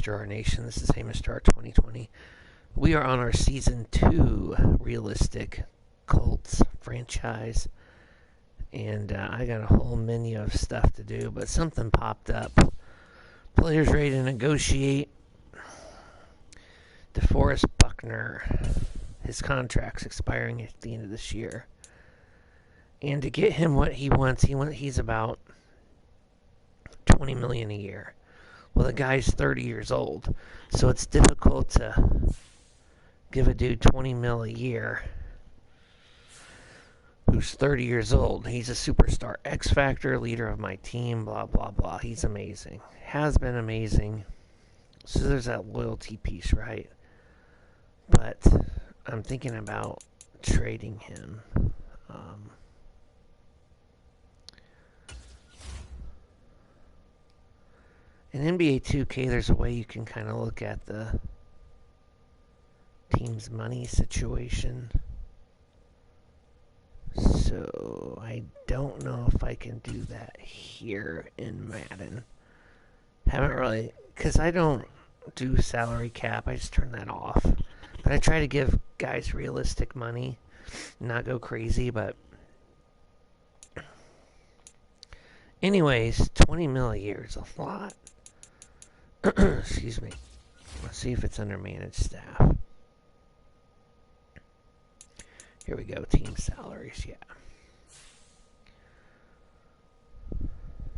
Star Nation. This is Hamish Star 2020. We are on our Season 2 realistic Colts franchise. And I got a whole menu of stuff to do, but something popped up. Players ready to negotiate. DeForest Buckner, his contract's expiring at the end of this year. And to get him what he wants, he's about $20 million a year. Well, the guy's 30 years old, so it's difficult to give a dude $20 million a year who's 30 years old. He's a superstar, X Factor, leader of my team, blah, blah, blah. He's amazing. Has been amazing. So there's that loyalty piece, right? But I'm thinking about trading him. In NBA 2K, there's a way you can kind of look at the team's money situation. So I don't know if I can do that here in Madden. Haven't really, because I don't do salary cap. I just turn that off. But I try to give guys realistic money, not go crazy. But anyways, $20 million a year is a lot. Excuse me. Let's see if it's under managed staff. Here we go, team salaries, yeah.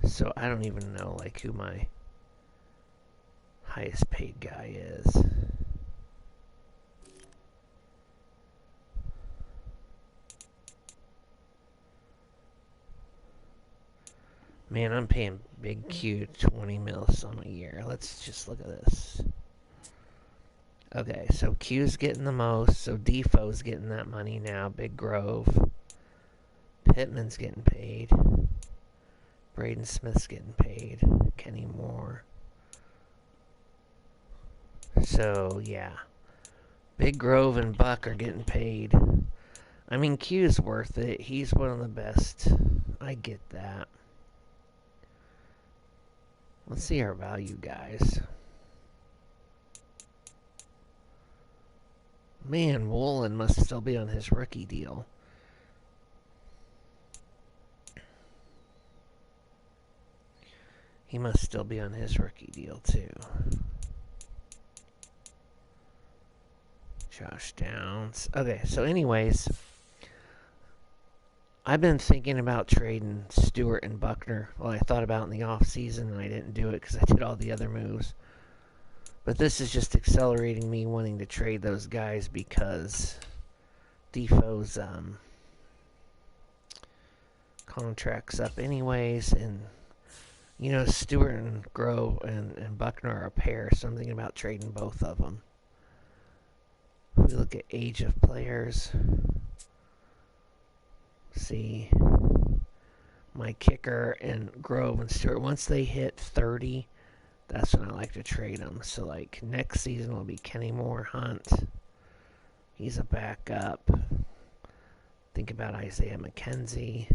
So I don't even know like who my highest paid guy is. Man, I'm paying Big Q 20 mil some a year. Let's just look at this. Okay, so Q's getting the most, so Defoe's getting that money now. Big Grove. Pittman's getting paid. Braden Smith's getting paid. Kenny Moore. So, yeah. Big Grove and Buck are getting paid. I mean, Q's worth it. He's one of the best. I get that. Let's see our value, guys. Man, Woolen must still be on his rookie deal. He must still be on his rookie deal, too. Josh Downs. Okay, so anyways, I've been thinking about trading Stewart and Buckner. Well, I thought about in the offseason, and I didn't do it because I did all the other moves. But this is just accelerating me wanting to trade those guys because Defoe's contract's up anyways. And, you know, Stewart and Grove and Buckner are a pair, so I'm thinking about trading both of them. If we look at age of players, see my kicker and Grove and Stewart, once they hit 30, that's when I like to trade them. So, like, next season will be Kenny Moore, Hunt. He's a backup. Think about Isaiah McKenzie.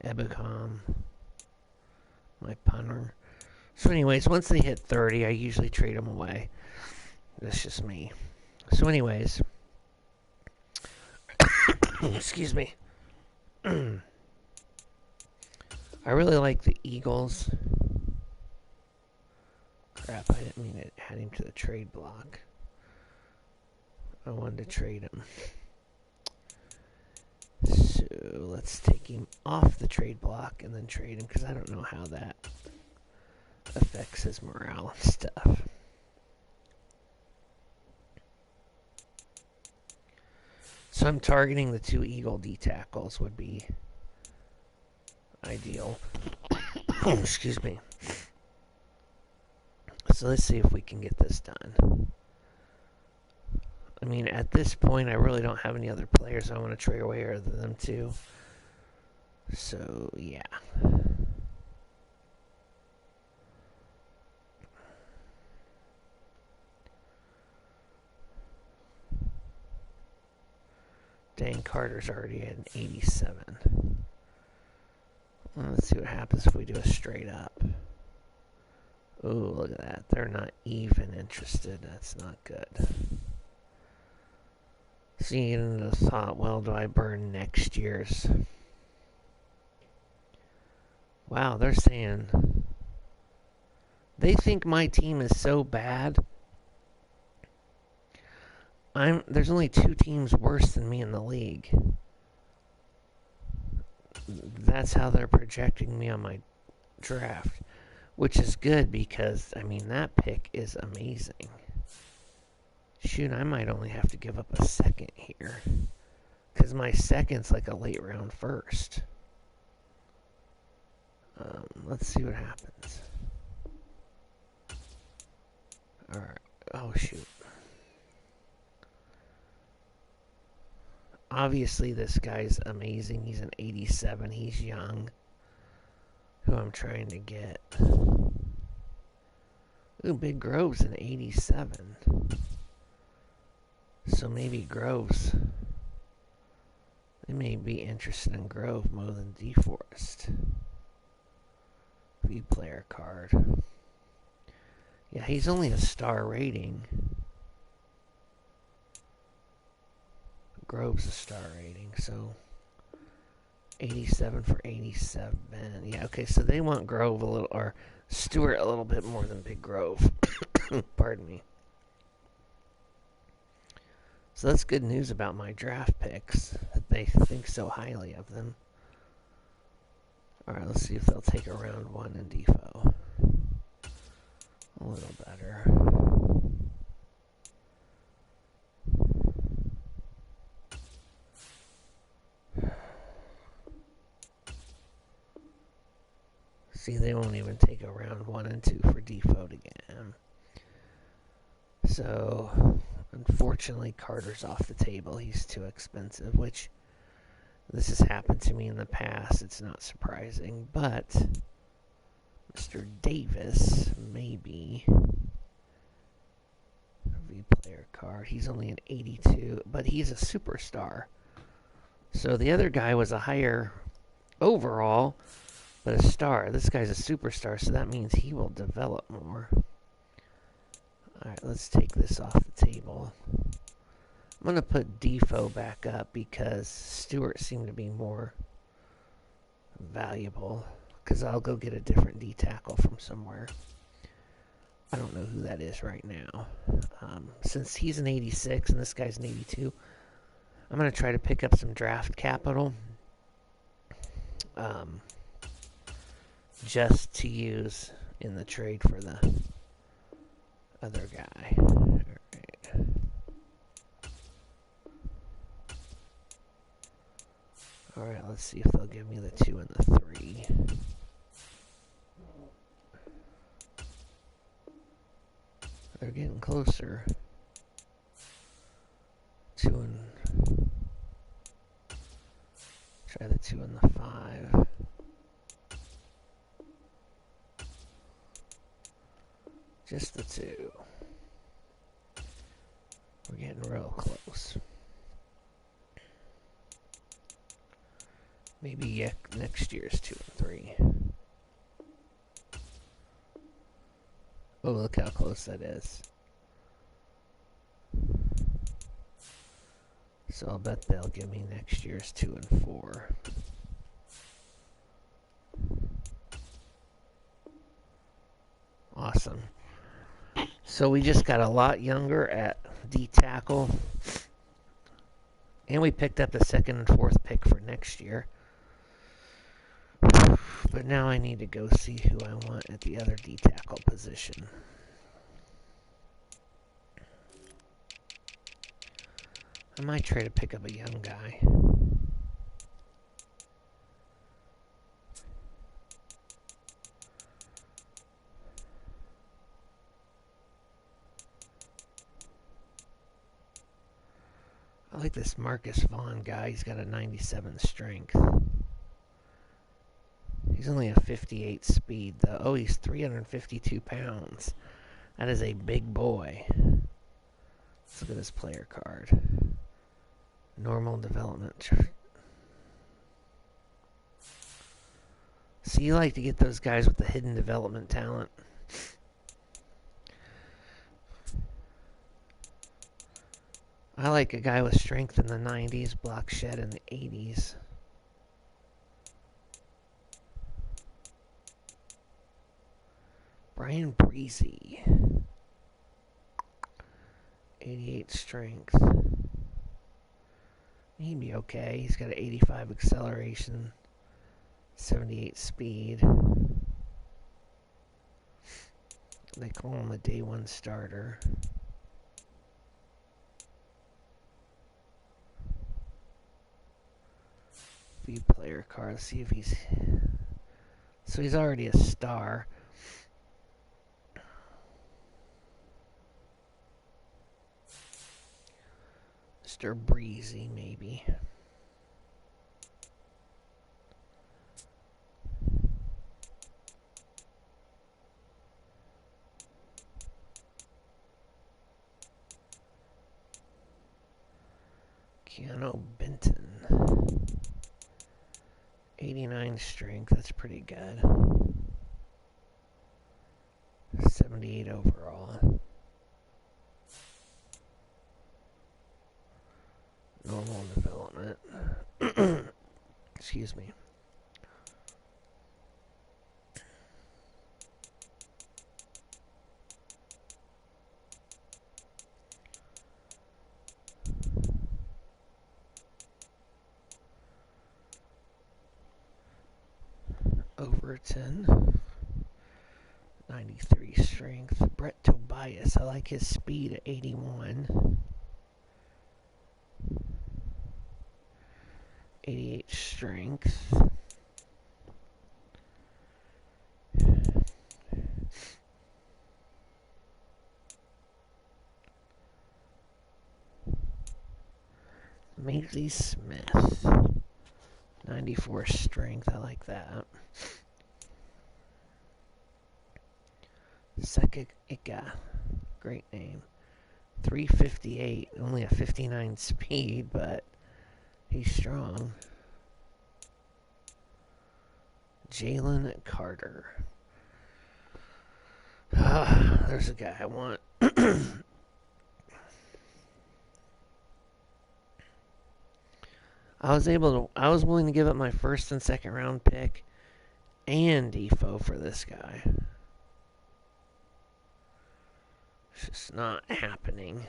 Ebicom. My punter. So, anyways, once they hit 30, I usually trade them away. That's just me. So, anyways. Excuse me. I really like the Eagles. Crap, I didn't mean to add him to the trade block. I wanted to trade him. So let's take him off the trade block and then trade him because I don't know how that affects his morale and stuff. So I'm targeting the 2 Eagle D tackles would be ideal. Excuse me. So let's see if we can get this done. I mean, at this point, I really don't have any other players I want to trade away other than them 2. So, yeah. Dan Carter's already at an 87. Well, let's see what happens if we do a straight up. Oh, look at that. They're not even interested. That's not good. So you get into the thought, well, do I burn next year's? Wow, they're saying they think my team is so bad. There's only 2 teams worse than me in the league. That's how they're projecting me on my draft, which is good because, I mean, that pick is amazing. Shoot, I might only have to give up a second here because my second's like a late round first. Let's see what happens. Alright. Oh, shoot. Obviously, this guy's amazing. He's an 87. He's young. Who I'm trying to get. Ooh, Big Grove's an 87. So maybe Grove's... They may be interested in Grove more than DeForest. V-player card. Yeah, he's only a star rating. Grove's a star rating, so 87 for 87. Yeah, okay, so they want Grove a little, or Stewart a little bit more than Big Grove. Pardon me. So that's good news about my draft picks, that they think so highly of them. Alright, let's see if they'll take a round 1 in Defo. A little better. See, they won't even take a round 1 and 2 for Defo to get him. So, unfortunately, Carter's off the table. He's too expensive, which this has happened to me in the past. It's not surprising, but Mr. Davis, maybe. V-player card. He's only an 82, but he's a superstar. So the other guy was a higher overall, but a star. This guy's a superstar, so that means he will develop more. Alright, let's take this off the table. I'm going to put Defo back up because Stewart seemed to be more valuable. Because I'll go get a different D tackle from somewhere. I don't know who that is right now. Since he's an 86 and this guy's an 82, I'm going to try to pick up some draft capital. Just to use in the trade for the other guy. Alright. Alright, let's see if they'll give me the 2 and the 3. They're getting closer. 2 and... Try the 2 and the 5. Just the 2. We're getting real close. Maybe next year's 2 and 3. Oh, look how close that is. So I'll bet they'll give me next year's 2 and 4. Awesome. So we just got a lot younger at D tackle. And we picked up the 2nd and 4th pick for next year. But now I need to go see who I want at the other D tackle position. I might try to pick up a young guy. I like this Marcus Vaughn guy. He's got a 97 strength. He's only a 58 speed, though. Oh, he's 352 pounds. That is a big boy. Let's look at this player card. Normal development. So you like to get those guys with the hidden development talent. I like a guy with strength in the 90s, block shed in the 80s. Brian Breezy. 88 strength. He'd be okay. He's got an 85 acceleration, 78 speed. They call him a day one starter. View player card. Let's see if he's... So he's already a star. Mr. Breezy, maybe. Keanu Benton. 89 strength, that's pretty good. 78 overall. Normal development. Excuse me. Overton. 93 strength. Brett Tobias. I like his speed at 81. 88 strength. Maisie Smith. 94 strength. I like that. Sekika. Great name. 358. Only a 59 speed, but he's strong. Jalen Carter. There's a guy I want. I was willing to give up my first and second round pick and Defoe for this guy. It's just not happening.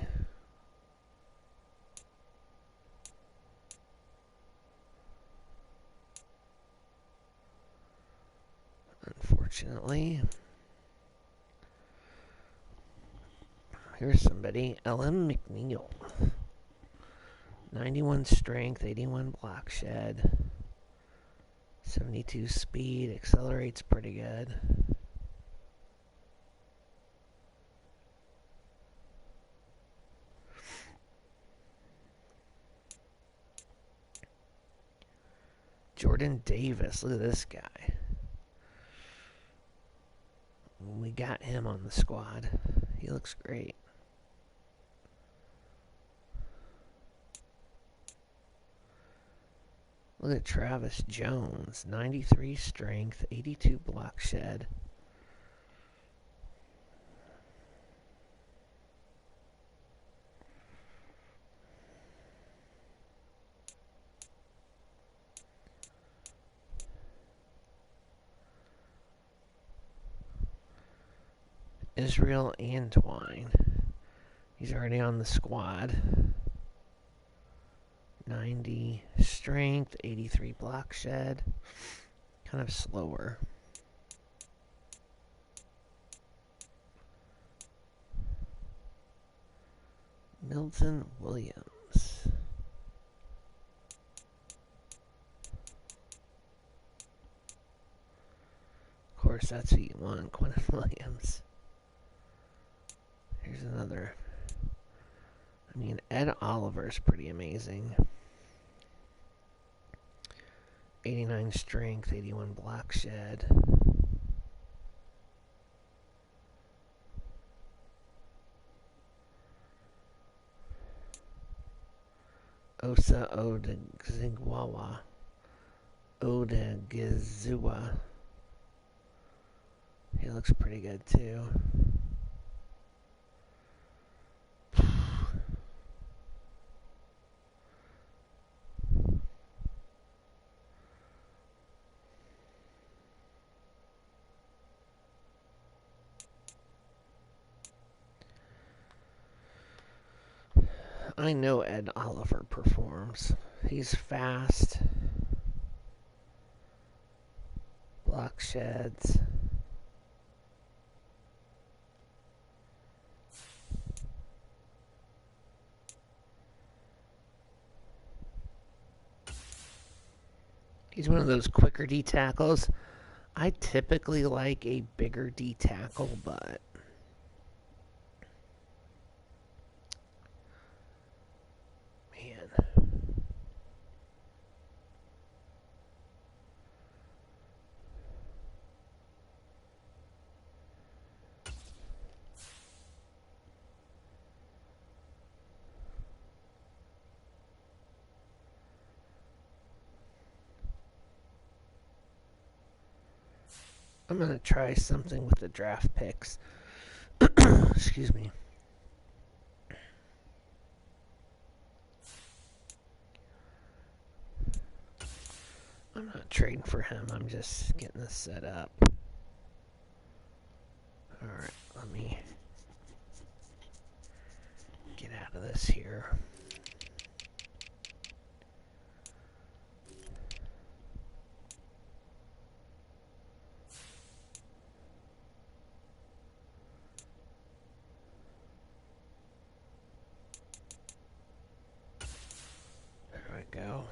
Unfortunately. Here's somebody. L.M. McNeil. 91 strength, 81 block shed, 72 speed, accelerates pretty good. Jordan Davis, look at this guy. We got him on the squad. He looks great. Look at Travis Jones, 93 strength, 82 block shed. Israel Antwine. He's already on the squad. 90 strength, 83 block shed. Kind of slower. Milton Williams. Of course, that's who you want, Quentin Williams. Here's another. I mean, Ed Oliver's pretty amazing. 89 strength, 81 block shed. Osa Odigizwa. Odigizua. He looks pretty good too. I know Ed Oliver performs. He's fast. Block sheds. He's one of those quicker D tackles. I typically like a bigger D tackle, but man. I'm going to try something with the draft picks. Excuse me. I'm not trading for him. I'm just getting this set up. Alright, let me get out of this here. There we go.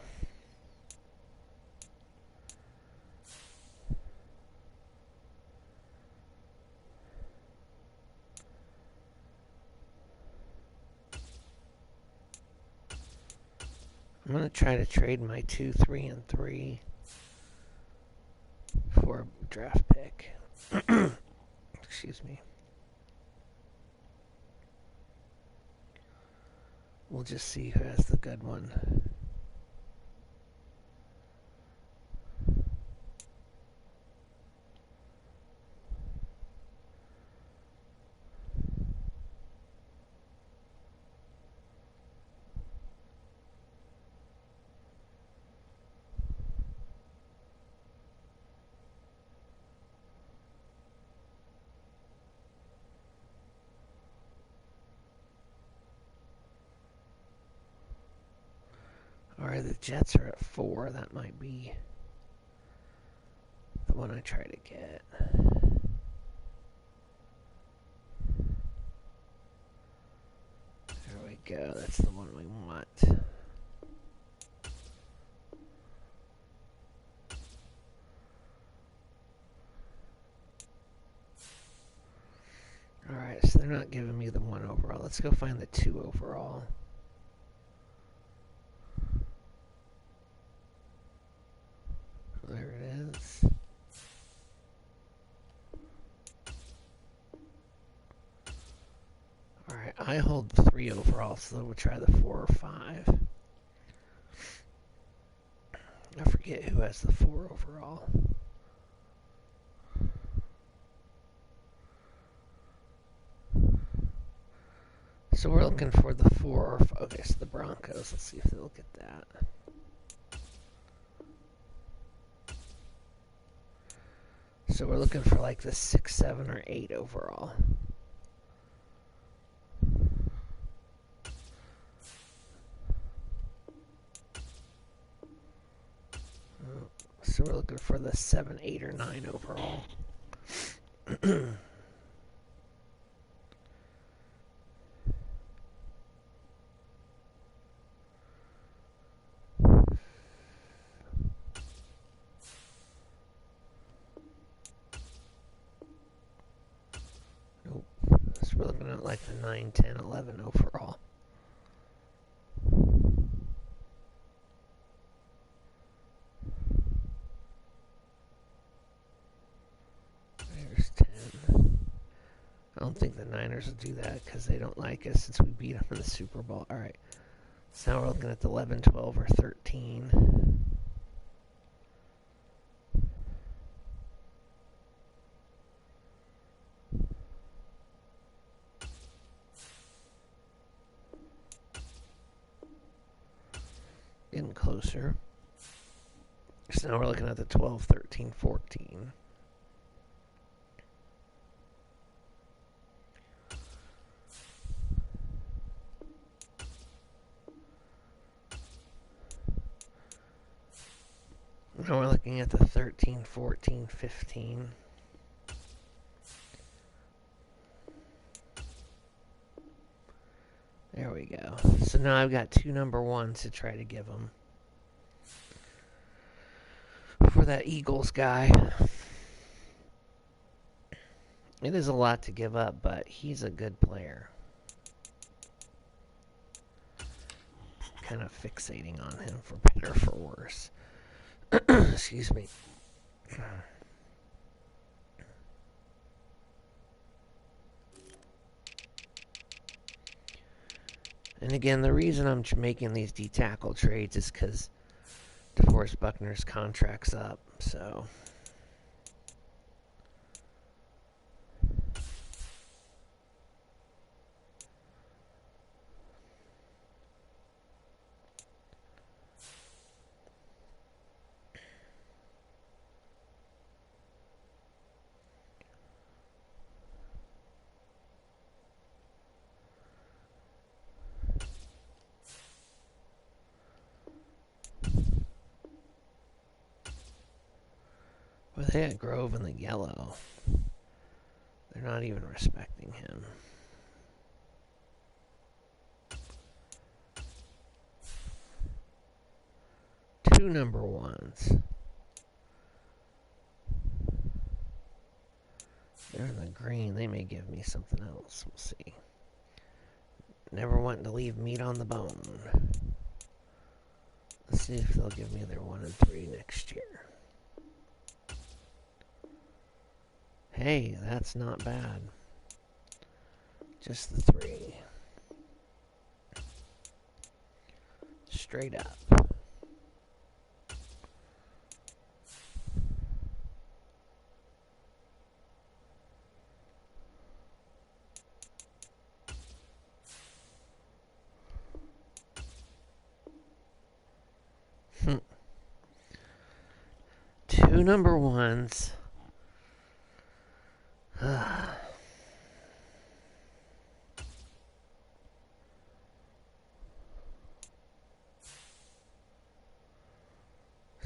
I'm going to try to trade my 2, 3, and 3 for a draft pick. Excuse me. We'll just see who has the good one. Alright, the Jets are at 4. That might be the one I try to get. There we go. That's the one we want. Alright, so they're not giving me the 1 overall. Let's go find the 2 overall. There it is. Alright, I hold 3 overall, so we'll try the 4 or 5. I forget who has the 4 overall. So we're looking for the 4 or 5. Okay, so the Broncos. Let's see if they'll get that. So we're looking for like the 6, 7, or 8 overall. So we're looking for the 7, 8, or 9 overall. Nope. So we're looking at like the 9, 10, 11 overall. There's 10. I don't think the Niners will do that because they don't like us since we beat them in the Super Bowl. Alright. So now we're looking at the 11, 12, or 13. Getting closer. So now we're looking at the 12, 13, 14. Now we're looking at the 13, 14, 15. There we go. So now I've got 2 number 1s to try to give him. For that Eagles guy. It is a lot to give up, but he's a good player. Kind of fixating on him for better or for worse. Excuse me. And again, the reason I'm making these D-tackle trades is because DeForest Buckner's contract's up, so... Well, they had Grove in the yellow. They're not even respecting him. Two number 1s. They're in the green. They may give me something else. We'll see. Never wanting to leave meat on the bone. Let's see if they'll give me their 1 and 3 next year. Hey, that's not bad. Just the 3. Straight up. Two number 1s.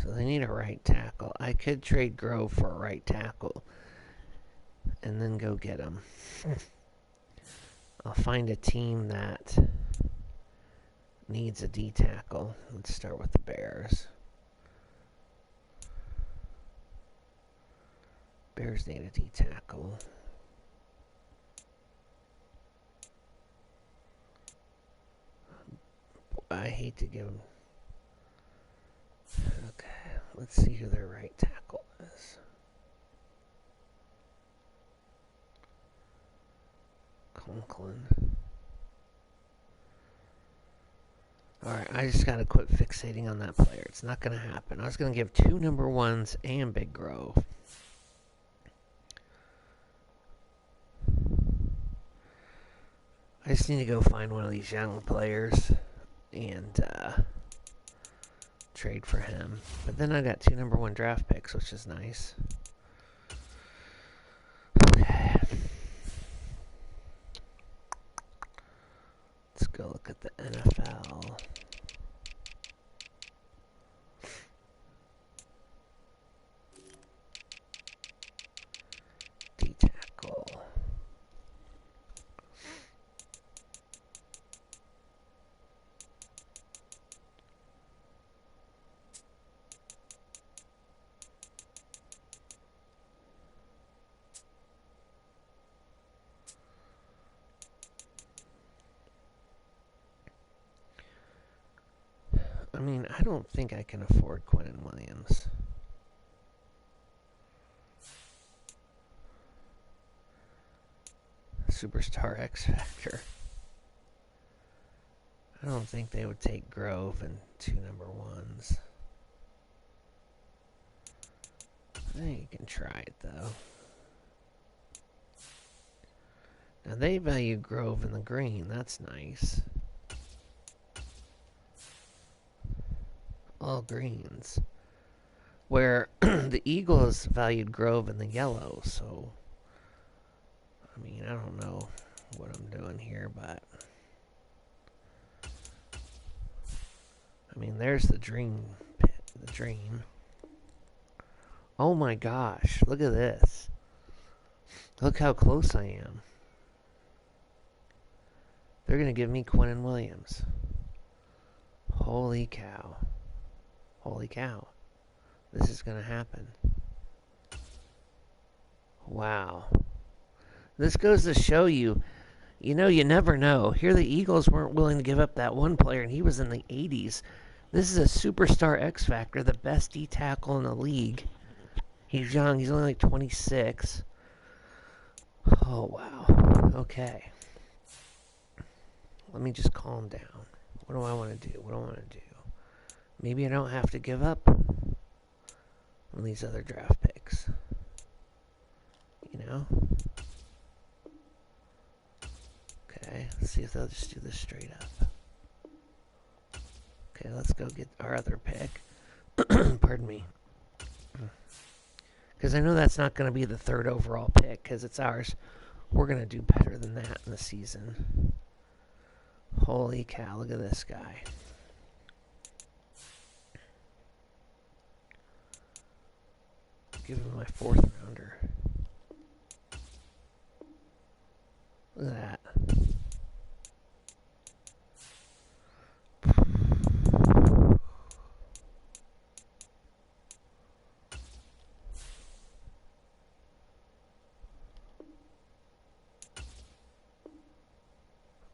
So they need a right tackle. I could trade Grove for a right tackle and then go get him. I'll find a team that needs a D tackle. Let's start with the Bears. Bears need a D tackle. I hate to give them. Okay, let's see who their right tackle is. Conklin. Alright, I just gotta quit fixating on that player. It's not gonna happen. I was gonna give 2 number 1s and Big Grove. I just need to go find one of these young players and trade for him. But then I got 2 number 1 draft picks, which is nice. Okay. Let's go look at the NFL. D-tackle. I mean, I don't think I can afford Quentin Williams. Superstar X Factor. I don't think they would take Grove and 2 number 1s. I think you can try it, though. Now, they value Grove in the green. That's nice. All greens. Where the Eagles valued Grove in the yellow, so... I mean, I don't know what I'm doing here, but... I mean, there's the dream. The dream. Oh my gosh, look at this. Look how close I am. They're going to give me Quinnen Williams. Holy cow. Holy cow. This is going to happen. Wow. This goes to show you, you never know. Here the Eagles weren't willing to give up that one player, and he was in the 80s. This is a superstar X Factor, the best D tackle in the league. He's young. He's only like 26. Oh, wow. Okay. Let me just calm down. What do I want to do? What do I want to do? Maybe I don't have to give up on these other draft picks. Okay, let's see if they'll just do this straight up. Okay, let's go get our other pick. Pardon me. Because I know that's not going to be the third overall pick because it's ours. We're going to do better than that in the season. Holy cow, look at this guy. Give him my 4th rounder. Look at that.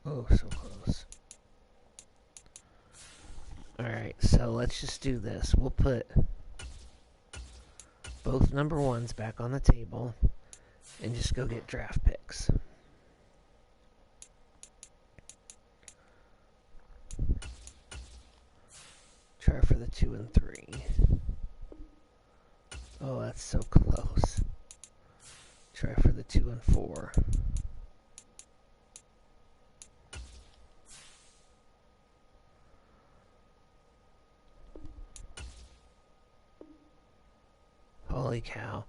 Oh, so close. Alright, so let's just do this. We'll put both number 1s back on the table and just go get draft picks. Try for the 2 and 3. Oh, that's so close. Try for the 2 and 4. Holy cow.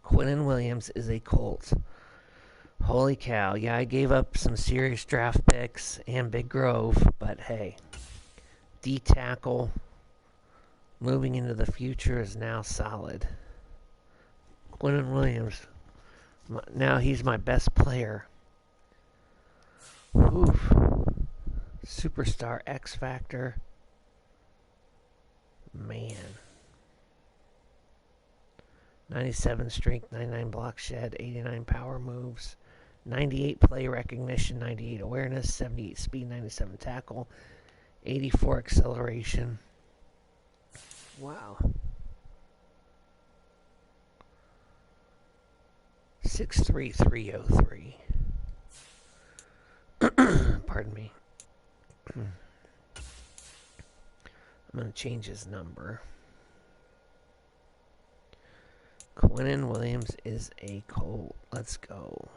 Quinnen Williams is a Colt. Holy cow. Yeah, I gave up some serious draft picks and Big Grove, but hey, D tackle moving into the future is now solid. Quinnen Williams. Now he's my best player. Oof. Superstar X Factor. Man. 97 strength, 99 block shed, 89 power moves, 98 play recognition, 98 awareness, 78 speed, 97 tackle, 84 acceleration. Wow. 6'3", 303. Pardon me. I'm going to change his number. Quinnen Williams is a Colt. Let's go.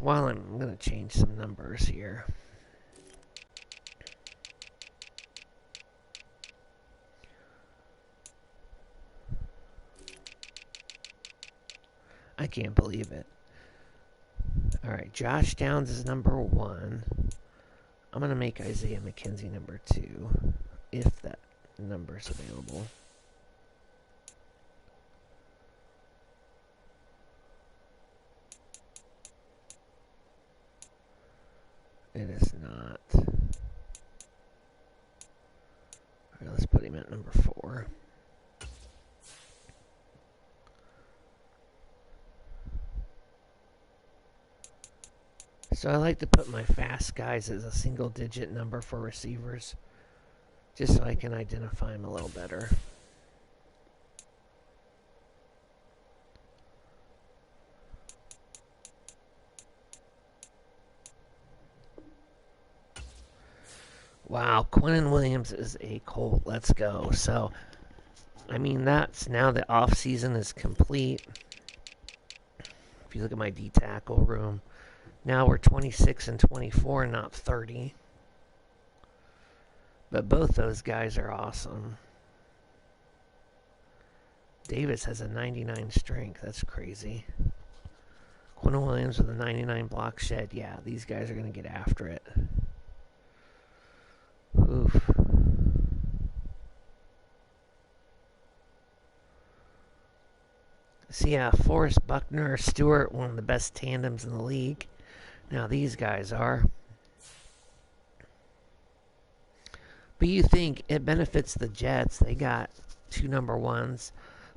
While I'm going to change some numbers here. I can't believe it. Alright, Josh Downs is number 1. I'm going to make Isaiah McKenzie number 2, if that number's available. It is not. Alright, let's put him at number 4. So I like to put my fast guys as a single-digit number for receivers, just so I can identify them a little better. Wow, Quinnen Williams is a Colt. Let's go. So, I mean, that's now the off-season is complete. If you look at my D-tackle room, now we're 26 and 24, not 30. But both those guys are awesome. Davis has a 99 strength. That's crazy. Quinnen Williams with a 99 block shed. Yeah, these guys are going to get after it. Oof. So yeah, Forrest Buckner, Stewart, one of the best tandems in the league. Now these guys are. But you think it benefits the Jets. They got 2 number ones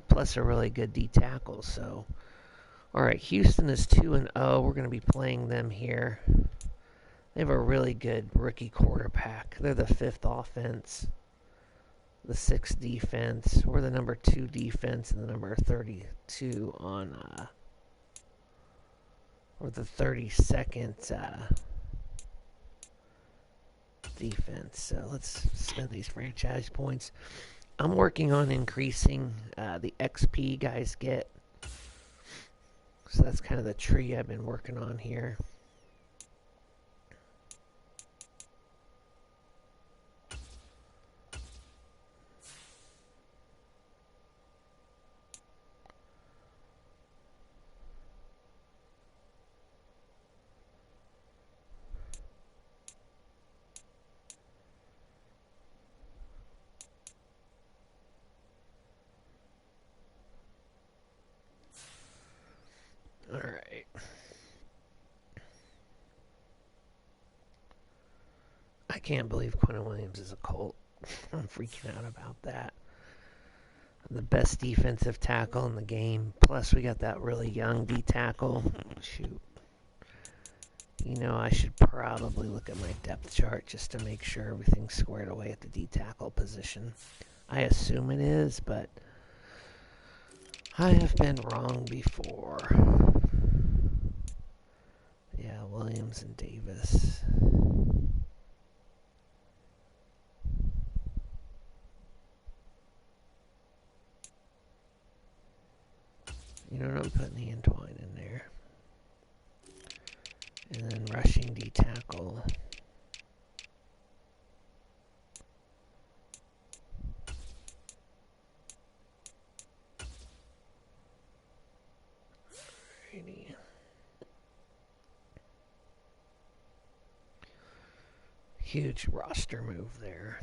plus a really good D tackle. So, all right, Houston is 2-0. We're going to be playing them here. They have a really good rookie quarterback. They're the 5th offense, the 6th defense. We're the number 2 defense and the number 32 on, or the 32nd defense. So let's spend these franchise points. I'm working on increasing the XP guys get. So that's kind of the tree I've been working on here. All right. I can't believe Quentin Williams is a Colt. I'm freaking out about that. The best defensive tackle in the game. Plus, we got that really young D tackle. Shoot. You know, I should probably look at my depth chart just to make sure everything's squared away at the D tackle position. I assume it is, but I have been wrong before. Yeah, Williams and Davis. You know what, I'm putting the Entwine in there. And then rushing D tackle. Alrighty. Huge roster move there.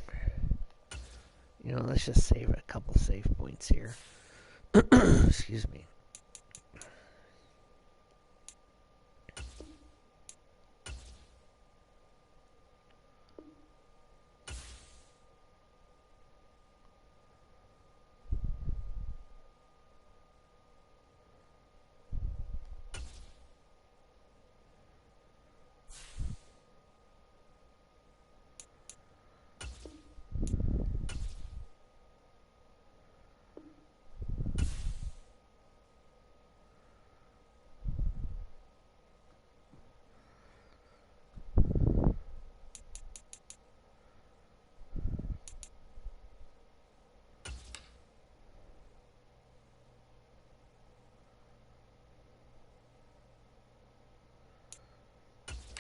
You know, let's just save a couple save points here. Excuse me.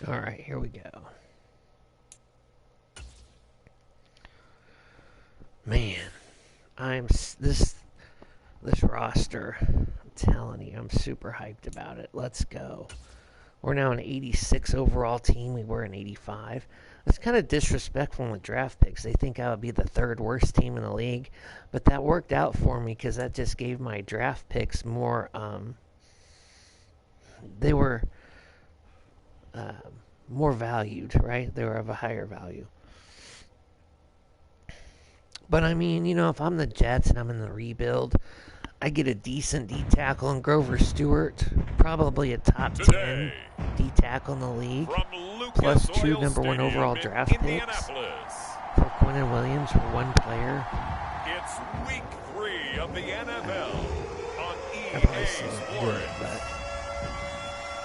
All right, here we go. Man, this roster. I'm telling you, I'm super hyped about it. Let's go. We're now an 86 overall team. We were an 85. It's kind of disrespectful with draft picks. They think I would be the 3rd worst team in the league, but that worked out for me because that just gave my draft picks more. They were more valued, right? They were of a higher value. But I mean, you know, if I'm the Jets and I'm in the rebuild, I get a decent D tackle and Grover Stewart, probably a top 10 D tackle in the league, plus 2 number 1 overall draft picks for Quentin Williams for 1 player. It's week 3 of the NFL on That probably seems good, but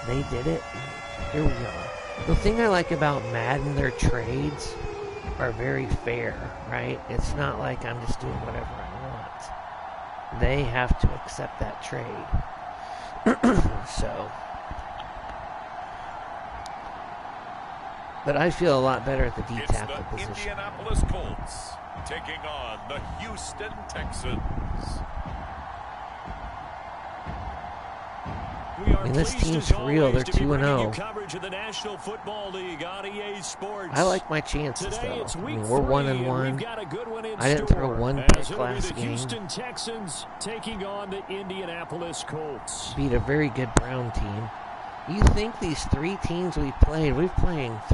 they did it. Here we are. The thing I like about Madden, their trades are very fair, right? It's not like I'm just doing whatever I want. They have to accept that trade. So, but I feel a lot better at the D tackle position. It's the Indianapolis Colts taking on the Houston Texans. I mean, this team's for real. They're 2-0. I like my chances, though. I mean, we're 1-1. I didn't throw one pick last game. Houston Texans taking on the Indianapolis Colts. Beat a very good Brown team. You think these three teams we've playing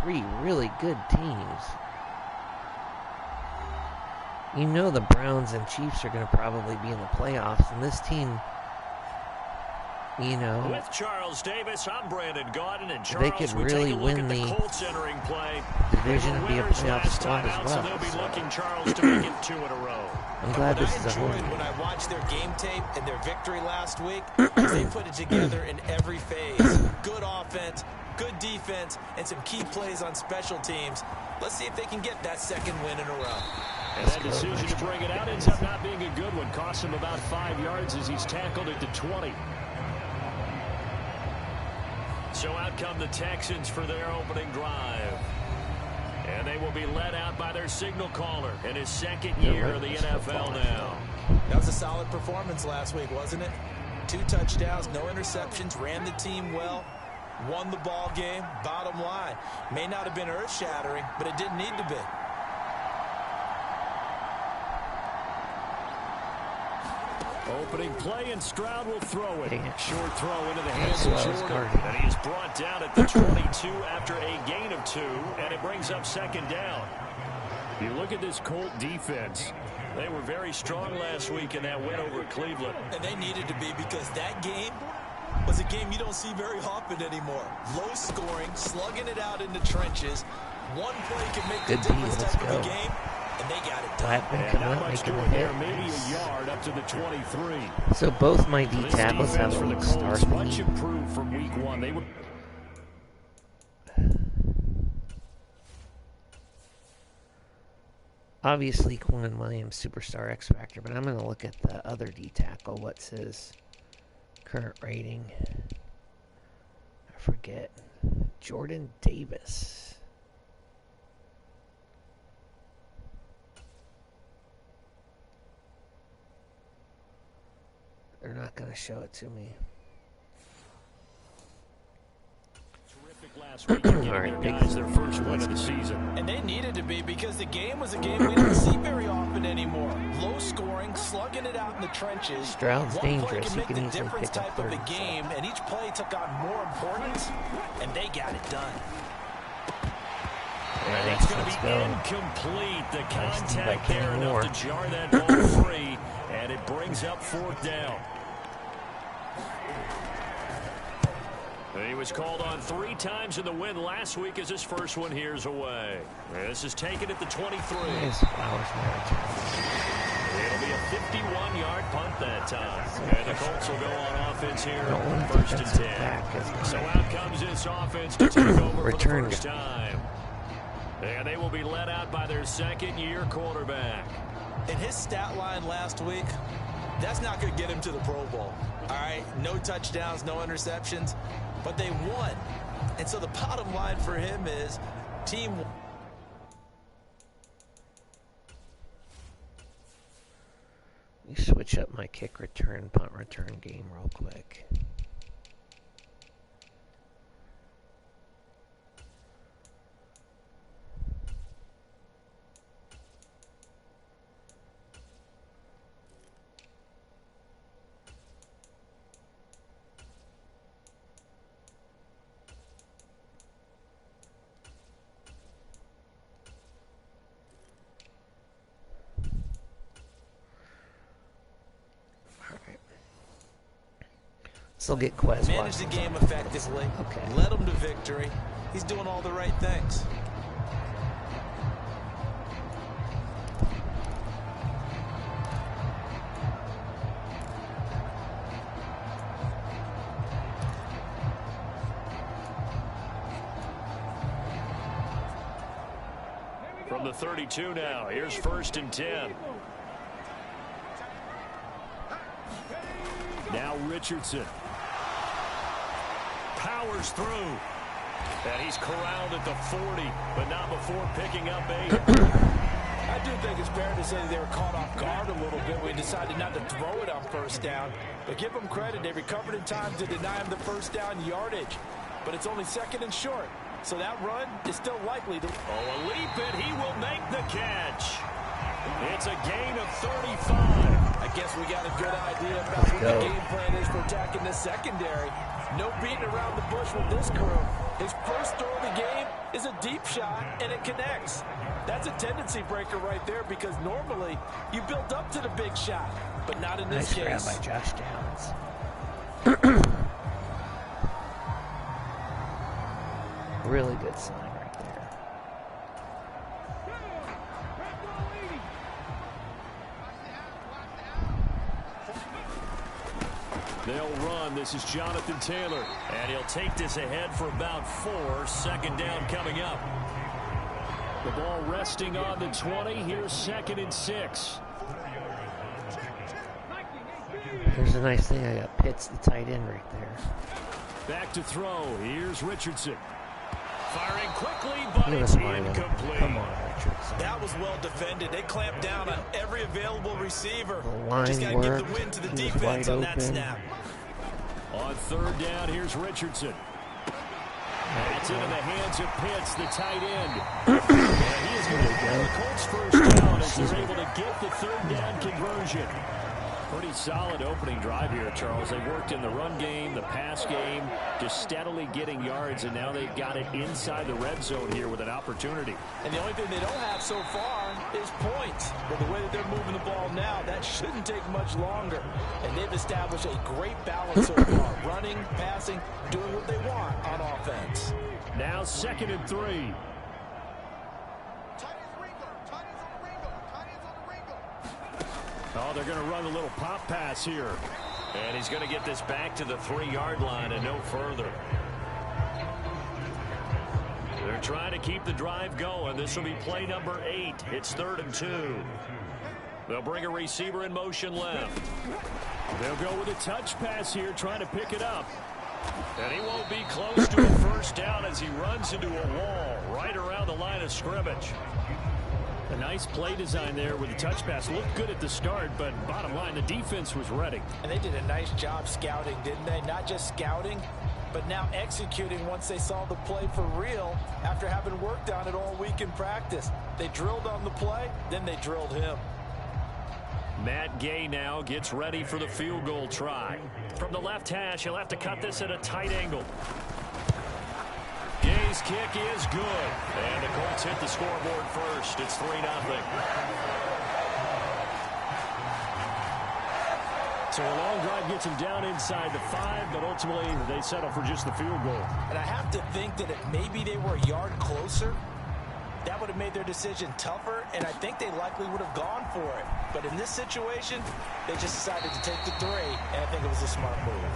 three really good teams. You know the Browns and Chiefs are going to probably be in the playoffs, and this team, you know, with Charles Davis, I'm Brandon Gaudin, and Charles, they could really win the Colts entering play. division and be a playoff spot as well. So they'll be looking Charles to make it 2 in a row. I'm glad this is a home game. When I watched their game tape and their victory last week, they put it together in every phase. Good offense, good defense, and some key plays on special teams. Let's see if they can get that second win in a row. And that decision to bring it out ends up not being a good one. Cost him about 5 yards as he's tackled at the 20. So out come the Texans for their opening drive. And they will be led out by their signal caller in his second year of the NFL now. That was a solid performance last week, wasn't it? 2 touchdowns, no interceptions, ran the team well, won the ball game. Bottom line, may not have been earth-shattering, but it didn't need to be. Opening play, and Stroud will throw it. Short throw into the That's hands of Jordan. And he is brought down at the 22 after a gain of 2, and it brings up second down. You look at this Colt defense. They were very strong last week in that win over Cleveland. And they needed to be, because that game was a game you don't see very often anymore. Low scoring, slugging it out in the trenches. One play can make the difference type of a game. And they got it done. Blackman coming out making the hit. Maybe a yard up to the 23. So both my D tackles have for the a Colts start. much improved from week 1. They were Obviously, Quan Williams, superstar X Factor, but I'm going to look at the other D tackle. What's his current rating? I forget. Jordan Davis. They're not going to show it to me. last week, giving their guys their first win of the season. And they needed to be, because the game was a game we don't see very often anymore. Low scoring, slugging it out in the trenches. Stroud's dangerous. One play can make the easily difference pick up type of a game, and each play took on more importance, and they got it done. And it's going to be incomplete. The contact there enough to jar that ball free, and it brings up fourth down. He was called on 3 times in the win last week as his first one here's away. This is taken at the 23. It'll be a 51-yard punt that time. And the Colts will go on offense here, first and 10. So out comes this offense to take over for the first time. And they will be led out by their second-year quarterback. In his stat line last week, that's not going to get him to the Pro Bowl. All right, no touchdowns, no interceptions, but they won. And so the bottom line for him is team. Let me switch up my kick return, punt return game real quick. Still get Quez. Manage the game effectively. Okay. Led him to victory. He's doing all the right things. From the 32 now, here's first and 10. Now Richardson. Powers through. And he's corralled at the 40, but not before picking up 8. I do think it's fair to say they were caught off guard a little bit. We decided not to throw it on first down. But give them credit. They recovered in time to deny him the first down yardage. But it's only second and short. So that run is still likely to... Oh, a leap, and he will make the catch. It's a gain of 35. I guess we got a good idea about what the game plan is for attacking the secondary. No beating around the bush with this crew. His first throw of the game is a deep shot, and it connects. That's a tendency breaker right there because normally you build up to the big shot, but not in this case. Nice grab by Josh Downs. Really good sign right there. They'll run. This is Jonathan Taylor. And he'll take this ahead for about 4. Second down coming up. The ball resting on the 20. Here's 2nd and 6. Here's a nice thing. I got Pitts, the tight end, right there. Back to throw. Here's Richardson. Firing quickly, but it's incomplete. Come on, Richardson. That was well defended. They clamped down on every available receiver. The line Just got to give the win to the defense on that snap. On 3rd down, here's Richardson. That's into the hands of Pitts, the tight end. And he is going to get the Colts first down as they're able to get the 3rd down conversion. Pretty solid opening drive here, Charles. They worked in the run game, the pass game, just steadily getting yards, and now they've got it inside the red zone here with an opportunity. And the only thing they don't have so far is points. But the way that they're moving the ball now, that shouldn't take much longer. And they've established a great balance so far. Running, passing, doing what they want on offense. Now 2nd and 3. Oh, they're going to run a little pop pass here. And he's going to get this back to the 3-yard line and no further. They're trying to keep the drive going. This will be play number 8. It's 3rd and 2. They'll bring a receiver in motion left. They'll go with a touch pass here, trying to pick it up. And he won't be close to a first down as he runs into a wall right around the line of scrimmage. A nice play design there with the touch pass. Looked good at the start, but bottom line, the defense was ready. And they did a nice job scouting, didn't they? Not just scouting, but now executing once they saw the play for real after having worked on it all week in practice. They drilled on the play, then they drilled him. Matt Gay now gets ready for the field goal try. From the left hash, he'll have to cut this at a tight angle. Gay's kick is good. And the Colts hit the scoreboard first. It's 3-0. So a long drive gets them down inside the 5, but ultimately they settle for just the field goal. And I have to think that if maybe they were a yard closer, that would have made their decision tougher, and I think they likely would have gone for it. But in this situation, they just decided to take the 3, and I think it was a smart move.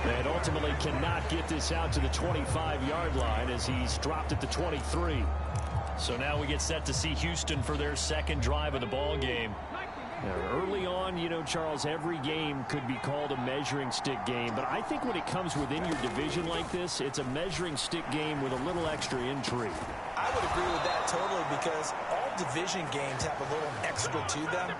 And ultimately cannot get this out to the 25-yard line as he's dropped at the 23. So now we get set to see Houston for their 2nd drive of the ball game. Now, early on, you know, Charles, every game could be called a measuring stick game. But I think when it comes within your division like this, it's a measuring stick game with a little extra intrigue. I would agree with that totally because all division games have a little extra to them.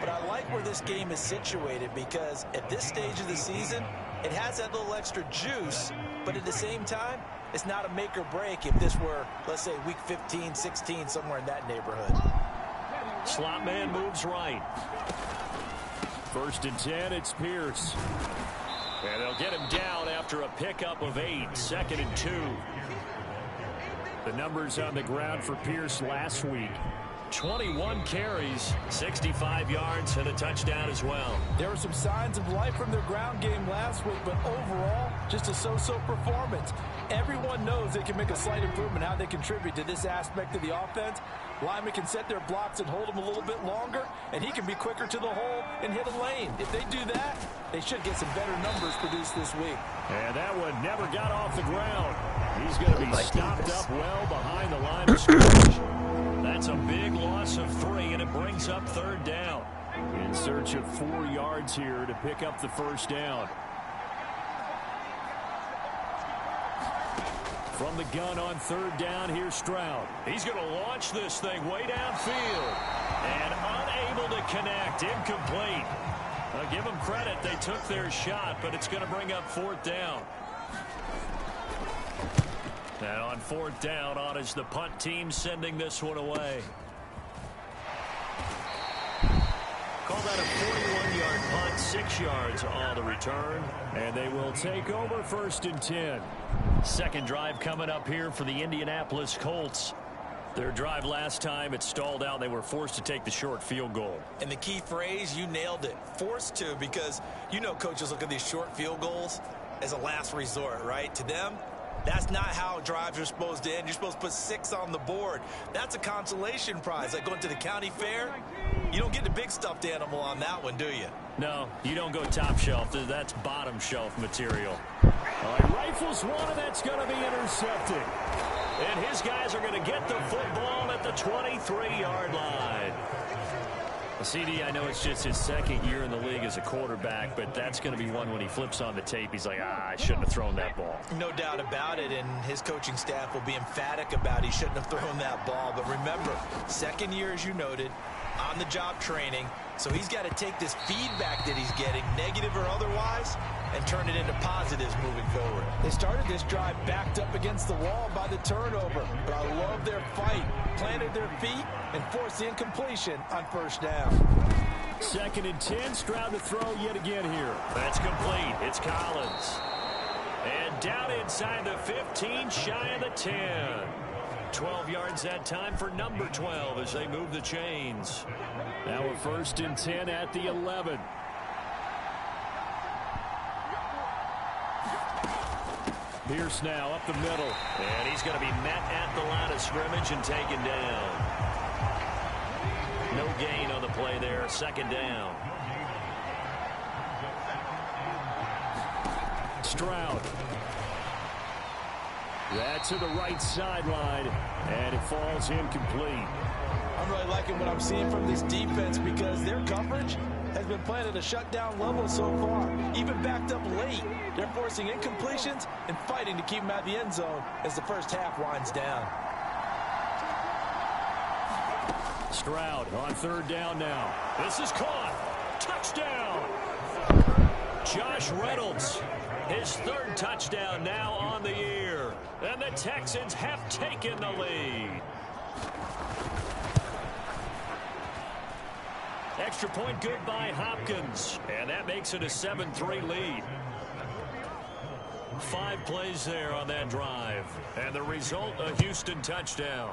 But I like where this game is situated because at this stage of the season, it has that little extra juice, but at the same time, it's not a make or break if this were, let's say, week 15, 16, somewhere in that neighborhood. Slot man moves right. 1st and 10, it's Pierce. And they'll get him down after a pickup of 8. 2nd and 2. The numbers on the ground for Pierce last week. 21 carries, 65 yards, and a touchdown as well. There were some signs of life from their ground game last week, but overall, just a so-so performance. Everyone knows they can make a slight improvement how they contribute to this aspect of the offense. Linemen can set their blocks and hold them a little bit longer, and he can be quicker to the hole and hit a lane. If they do that, they should get some better numbers produced this week. And that one never got off the ground. He's going to be stopped up well behind the line of scrimmage. That's a big loss of 3, and it brings up 3rd down. In search of 4 yards here to pick up the 1st down. From the gun on third down, here's Stroud. He's going to launch this thing way downfield. And unable to connect. Incomplete. Give them credit. They took their shot, but it's going to bring up fourth down. And on fourth down, on is the punt team sending this one away. Call that a 41-yard punt, 6 yards on the return. And they will take over first and 10. Second drive coming up here for the Indianapolis Colts. Their drive last time, it stalled out. They were forced to take the short field goal. And the key phrase, you nailed it. Forced to, because you know coaches look at these short field goals as a last resort, right? To them, that's not how drives are supposed to end. You're supposed to put 6 on the board. That's a consolation prize. Like going to the county fair, you don't get the big stuffed animal on that one, do you? No, you don't go top shelf. That's bottom shelf material. All right, rifles one, and that's going to be intercepted. And his guys are going to get the football at the 23-yard line. CD, I know it's just his second year in the league as a quarterback, but that's going to be one when he flips on the tape. He's like, I shouldn't have thrown that ball. No doubt about it, and his coaching staff will be emphatic about he shouldn't have thrown that ball. But remember, second year, as you noted, on-the-job training, so he's got to take this feedback that he's getting, negative or otherwise, and turn it into positives moving forward. They started this drive backed up against the wall by the turnover, but I love their fight. Planted their feet and forced the incompletion on first down. Second and 10, Stroud to throw yet again here. That's complete. It's Collins. And down inside the 15, shy of the 10. 12 yards that time for number 12 as they move the chains. Now a first and 10 at the 11. Pierce now up the middle. And he's going to be met at the line of scrimmage and taken down. No gain on the play there. Second down. Stroud. That's to the right sideline. And it falls incomplete. I'm really liking what I'm seeing from this defense because their coverage has been playing at a shutdown level so far. Even backed up late, they're forcing incompletions and fighting to keep them out of the end zone as the first half winds down. Stroud on third down now. This is caught. Touchdown. Josh Reynolds, his third touchdown now on the year. And the Texans have taken the lead. Extra point good by Hopkins. And that makes it a 7-3 lead. 5 plays there on that drive. And the result, a Houston touchdown.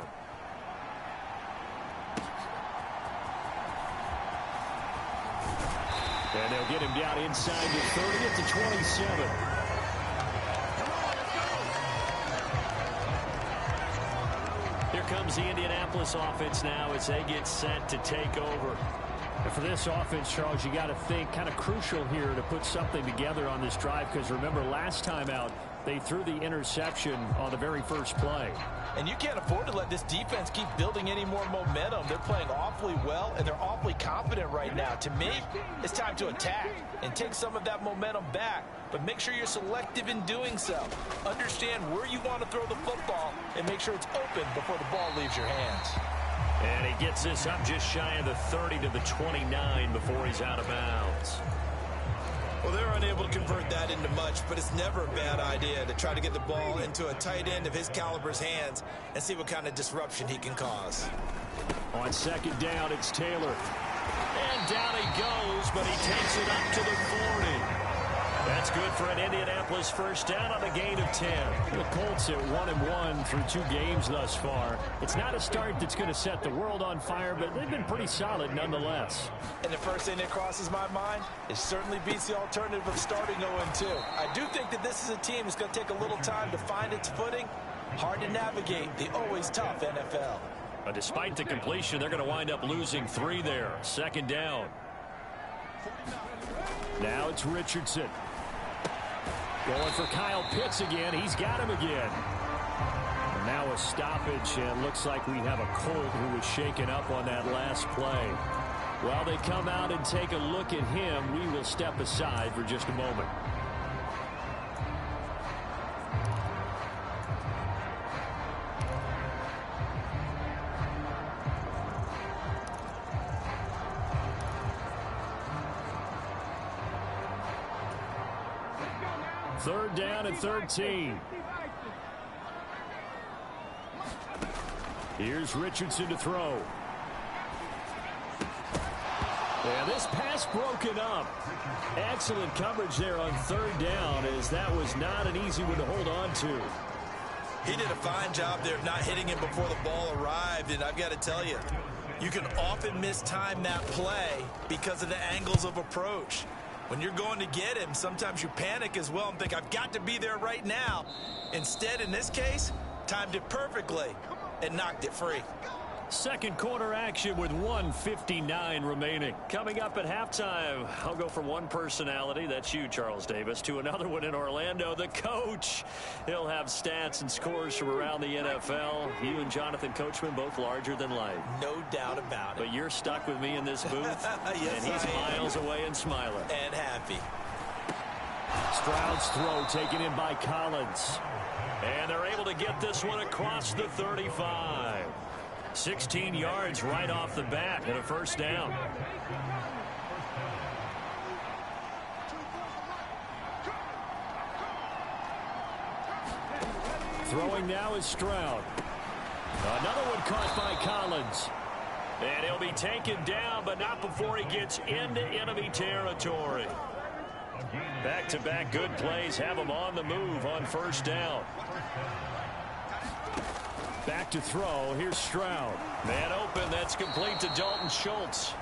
And they'll get him down inside the 30 at the 27. Here comes the Indianapolis offense now as they get set to take over. And for this offense, Charles, you got to think kind of crucial here to put something together on this drive because remember last time out they threw the interception on the very first play. And you can't afford to let this defense keep building any more momentum. They're playing awfully well, and they're awfully confident right now. To me, it's time to attack and take some of that momentum back. But make sure you're selective in doing so. Understand where you want to throw the football and make sure it's open before the ball leaves your hands. And he gets this up just shy of the 30 to the 29 before he's out of bounds. Well, they're unable to convert that into much, but it's never a bad idea to try to get the ball into a tight end of his caliber's hands and see what kind of disruption he can cause. On second down, it's Taylor. And down he goes, but he takes it up to the 40. That's good for an Indianapolis first down on a gain of 10. The Colts at 1-1 through 2 games thus far. It's not a start that's going to set the world on fire, but they've been pretty solid nonetheless. And the first thing that crosses my mind, it certainly beats the alternative of starting 0-2. I do think that this is a team that's going to take a little time to find its footing. Hard to navigate the always tough NFL. But despite the completion, they're going to wind up losing 3 there. Second down. Now it's Richardson. Going for Kyle Pitts again. He's got him again. And now a stoppage, and looks like we have a Colt who was shaken up on that last play. While they come out and take a look at him, we will step aside for just a moment. 3rd down and 13. Here's Richardson to throw. And this pass broken up. Excellent coverage there on 3rd down, as that was not an easy one to hold on to. He did a fine job there of not hitting him before the ball arrived, and I've got to tell you, you can often mistime that play because of the angles of approach. When you're going to get him, sometimes you panic as well and think, I've got to be there right now. Instead, in this case, timed it perfectly and knocked it free. Second quarter action with 1:59 remaining. Coming up at halftime, I'll go from one personality, that's you, Charles Davis, to another one in Orlando, the coach. He'll have stats and scores from around the NFL. You and Jonathan Coachman both larger than life. No doubt about it. But you're stuck with me in this booth, yes, and he's miles away and smiling. And happy. Stroud's throw taken in by Collins. And they're able to get this one across the 35. 16 yards right off the bat and a 1st down. Throwing now is Stroud. Another one caught by Collins. And he'll be taken down, but not before he gets into enemy territory. Back-to-back good plays have him on the move on 1st down. Back to throw. Here's Stroud. Man open. That's complete to Dalton Schultz.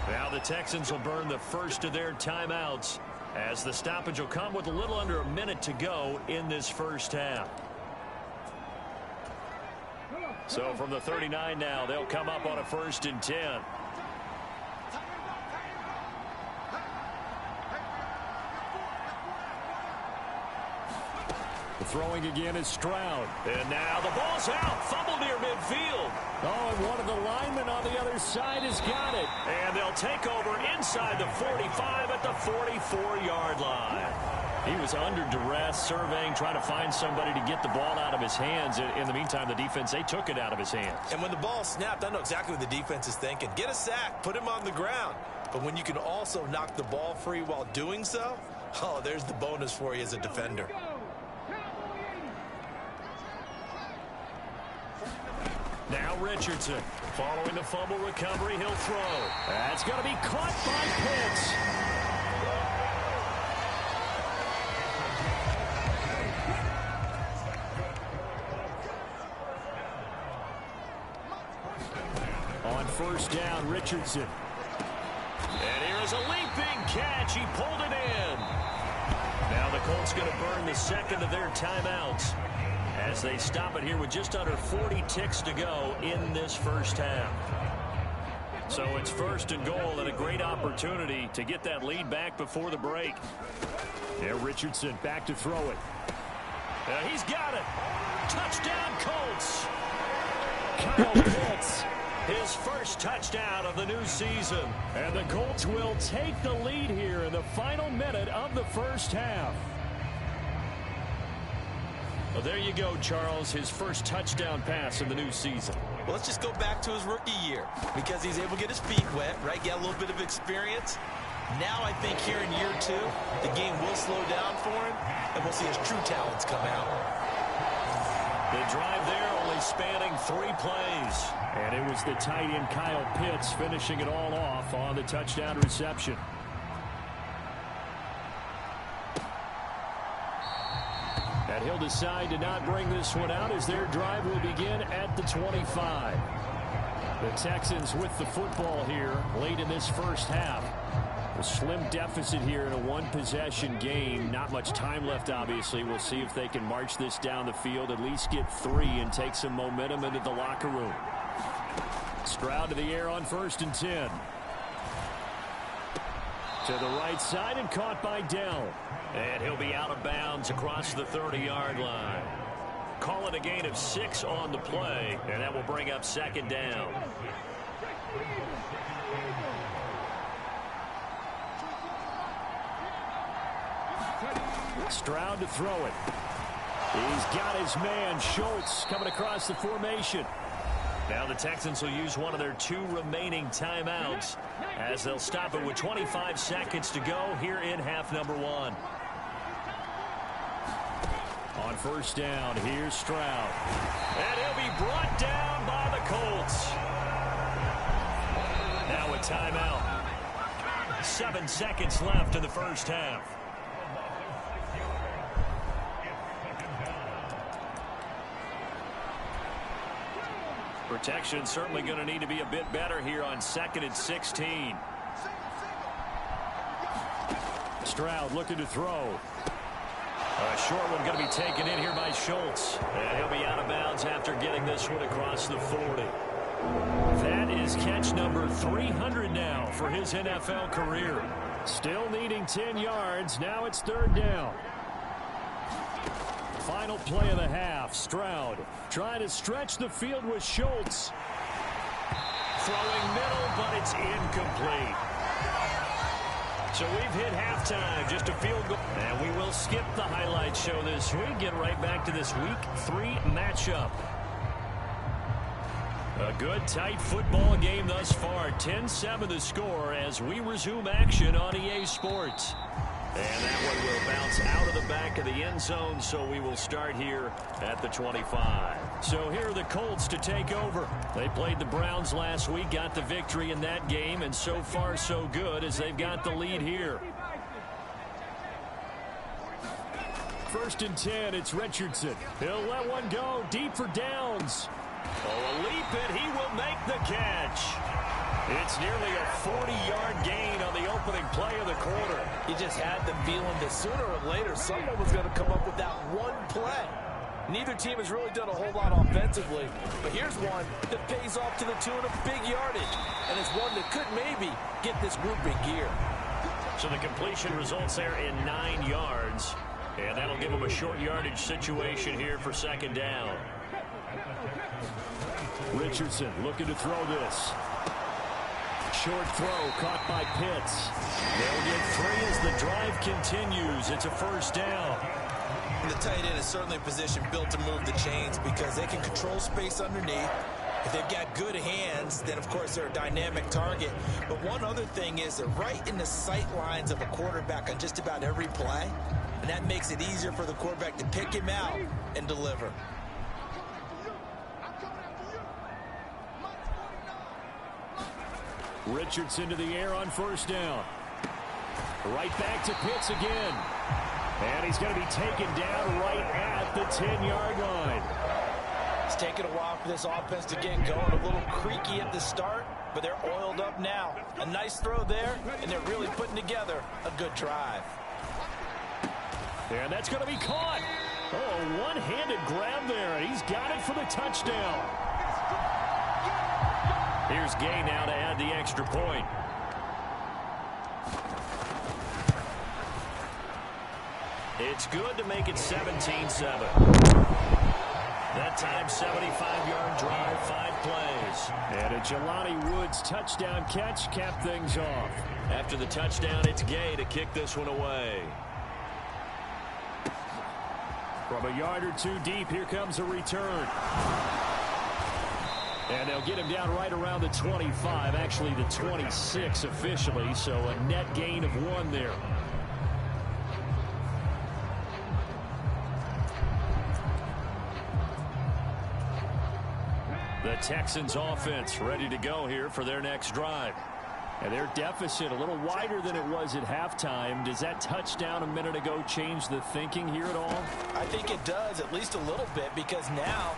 Now the Texans will burn the first of their timeouts, as the stoppage will come with a little under a minute to go in this 1st half. So from the 39 now, they'll come up on a 1st and 10. Throwing again is Stroud. And now the ball's out. Fumble near midfield. Oh, and one of the linemen on the other side has got it. And they'll take over inside the 45 at the 44-yard line. He was under duress, surveying, trying to find somebody to get the ball out of his hands. In the meantime, the defense, they took it out of his hands. And when the ball snapped, I know exactly what the defense is thinking. Get a sack, put him on the ground. But when you can also knock the ball free while doing so, oh, there's the bonus for you as a defender. Now Richardson, following the fumble recovery, he'll throw. That's going to be caught by Pitts. On 1st down, Richardson. And here is a leaping catch. He pulled it in. Now the Colts going to burn the second of their timeouts, as they stop it here with just under 40 ticks to go in this 1st half. So it's 1st and goal, and a great opportunity to get that lead back before the break. Yeah, Richardson back to throw it. He's got it. Touchdown, Colts. Kyle Pitts, his 1st touchdown of the new season. And the Colts will take the lead here in the final minute of the 1st half. Well, there you go, Charles, his 1st touchdown pass in the new season. Well, let's just go back to his rookie year, because he's able to get his feet wet, right? Get a little bit of experience. Now I think here in year 2, the game will slow down for him, and we'll see his true talents come out. The drive there only spanning 3 plays. And it was the tight end Kyle Pitts finishing it all off on the touchdown reception. And he'll decide to not bring this one out, as their drive will begin at the 25. The Texans with the football here late in this 1st half. A slim deficit here in a 1-possession game. Not much time left, obviously. We'll see if they can march this down the field, at least get 3 and take some momentum into the locker room. Stroud to the air on 1st and 10. To the right side and caught by Dell. And he'll be out of bounds across the 30-yard line. Call it a gain of 6 on the play, and that will bring up 2nd down. Stroud to throw it. He's got his man, Schultz, coming across the formation. Now the Texans will use one of their 2 remaining timeouts, as they'll stop it with 25 seconds to go here in half number 1. on first down. Here's Stroud. And he'll be brought down by the Colts. Now a timeout. 7 seconds left in the first half. Protection certainly going to need to be a bit better here on 2nd and 16. Stroud looking to throw. A short one going to be taken in here by Schultz. And he'll be out of bounds after getting this one across the 40. That is catch number 300 now for his NFL career. Still needing 10 yards. Now it's 3rd down. Final play of the half. Stroud trying to stretch the field with Schultz. Throwing middle, but it's incomplete. So we've hit halftime, just a field goal. And we will skip the highlight show this week. Get right back to this Week 3 matchup. A good, tight football game thus far. 10-7 the score as we resume action on EA Sports. And that one will bounce out of the back of the end zone, so we will start here at the 25. So here are the Colts to take over. They played the Browns last week, got the victory in that game, and so far so good as they've got the lead here. 1st and 10, it's Richardson. He'll let one go deep for Downs. Oh, a leap, and he will make the catch. It's nearly a 40-yard gain on the opening play of the quarter. You just had the feeling that sooner or later someone was going to come up with that one play. Neither team has really done a whole lot offensively, but here's one that pays off to the tune of big yardage, and it's one that could maybe get this group in gear. So the completion results there in 9 yards, and that'll give them a short yardage situation here for 2nd down. Richardson looking to throw this. Short throw caught by Pitts. They'll get 3 as the drive continues. It's a 1st down. The tight end is certainly a position built to move the chains because they can control space underneath. If they've got good hands, then of course they're a dynamic target. But one other thing is they're right in the sight lines of a quarterback on just about every play. And that makes it easier for the quarterback to pick him out and deliver. Richardson to the air on 1st down. Right back to Pitts again. And he's going to be taken down right at the 10-yard line. It's taken a while for this offense to get going. A little creaky at the start, but they're oiled up now. A nice throw there, and they're really putting together a good drive. And that's going to be caught. Oh, one-handed grab there, and he's got it for the touchdown. Here's Gay now to add the extra point. It's good to make it 17-7. That time, 75-yard drive, 5 plays. And a Jelani Woods touchdown catch capped things off. After the touchdown, it's Gay to kick this one away. From a yard or 2 deep, here comes a return. And they'll get him down right around the 25, actually the 26 officially, so a net gain of 1 there. The Texans offense ready to go here for their next drive. And their deficit a little wider than it was at halftime. Does that touchdown a minute ago change the thinking here at all? I think it does, at least a little bit, because now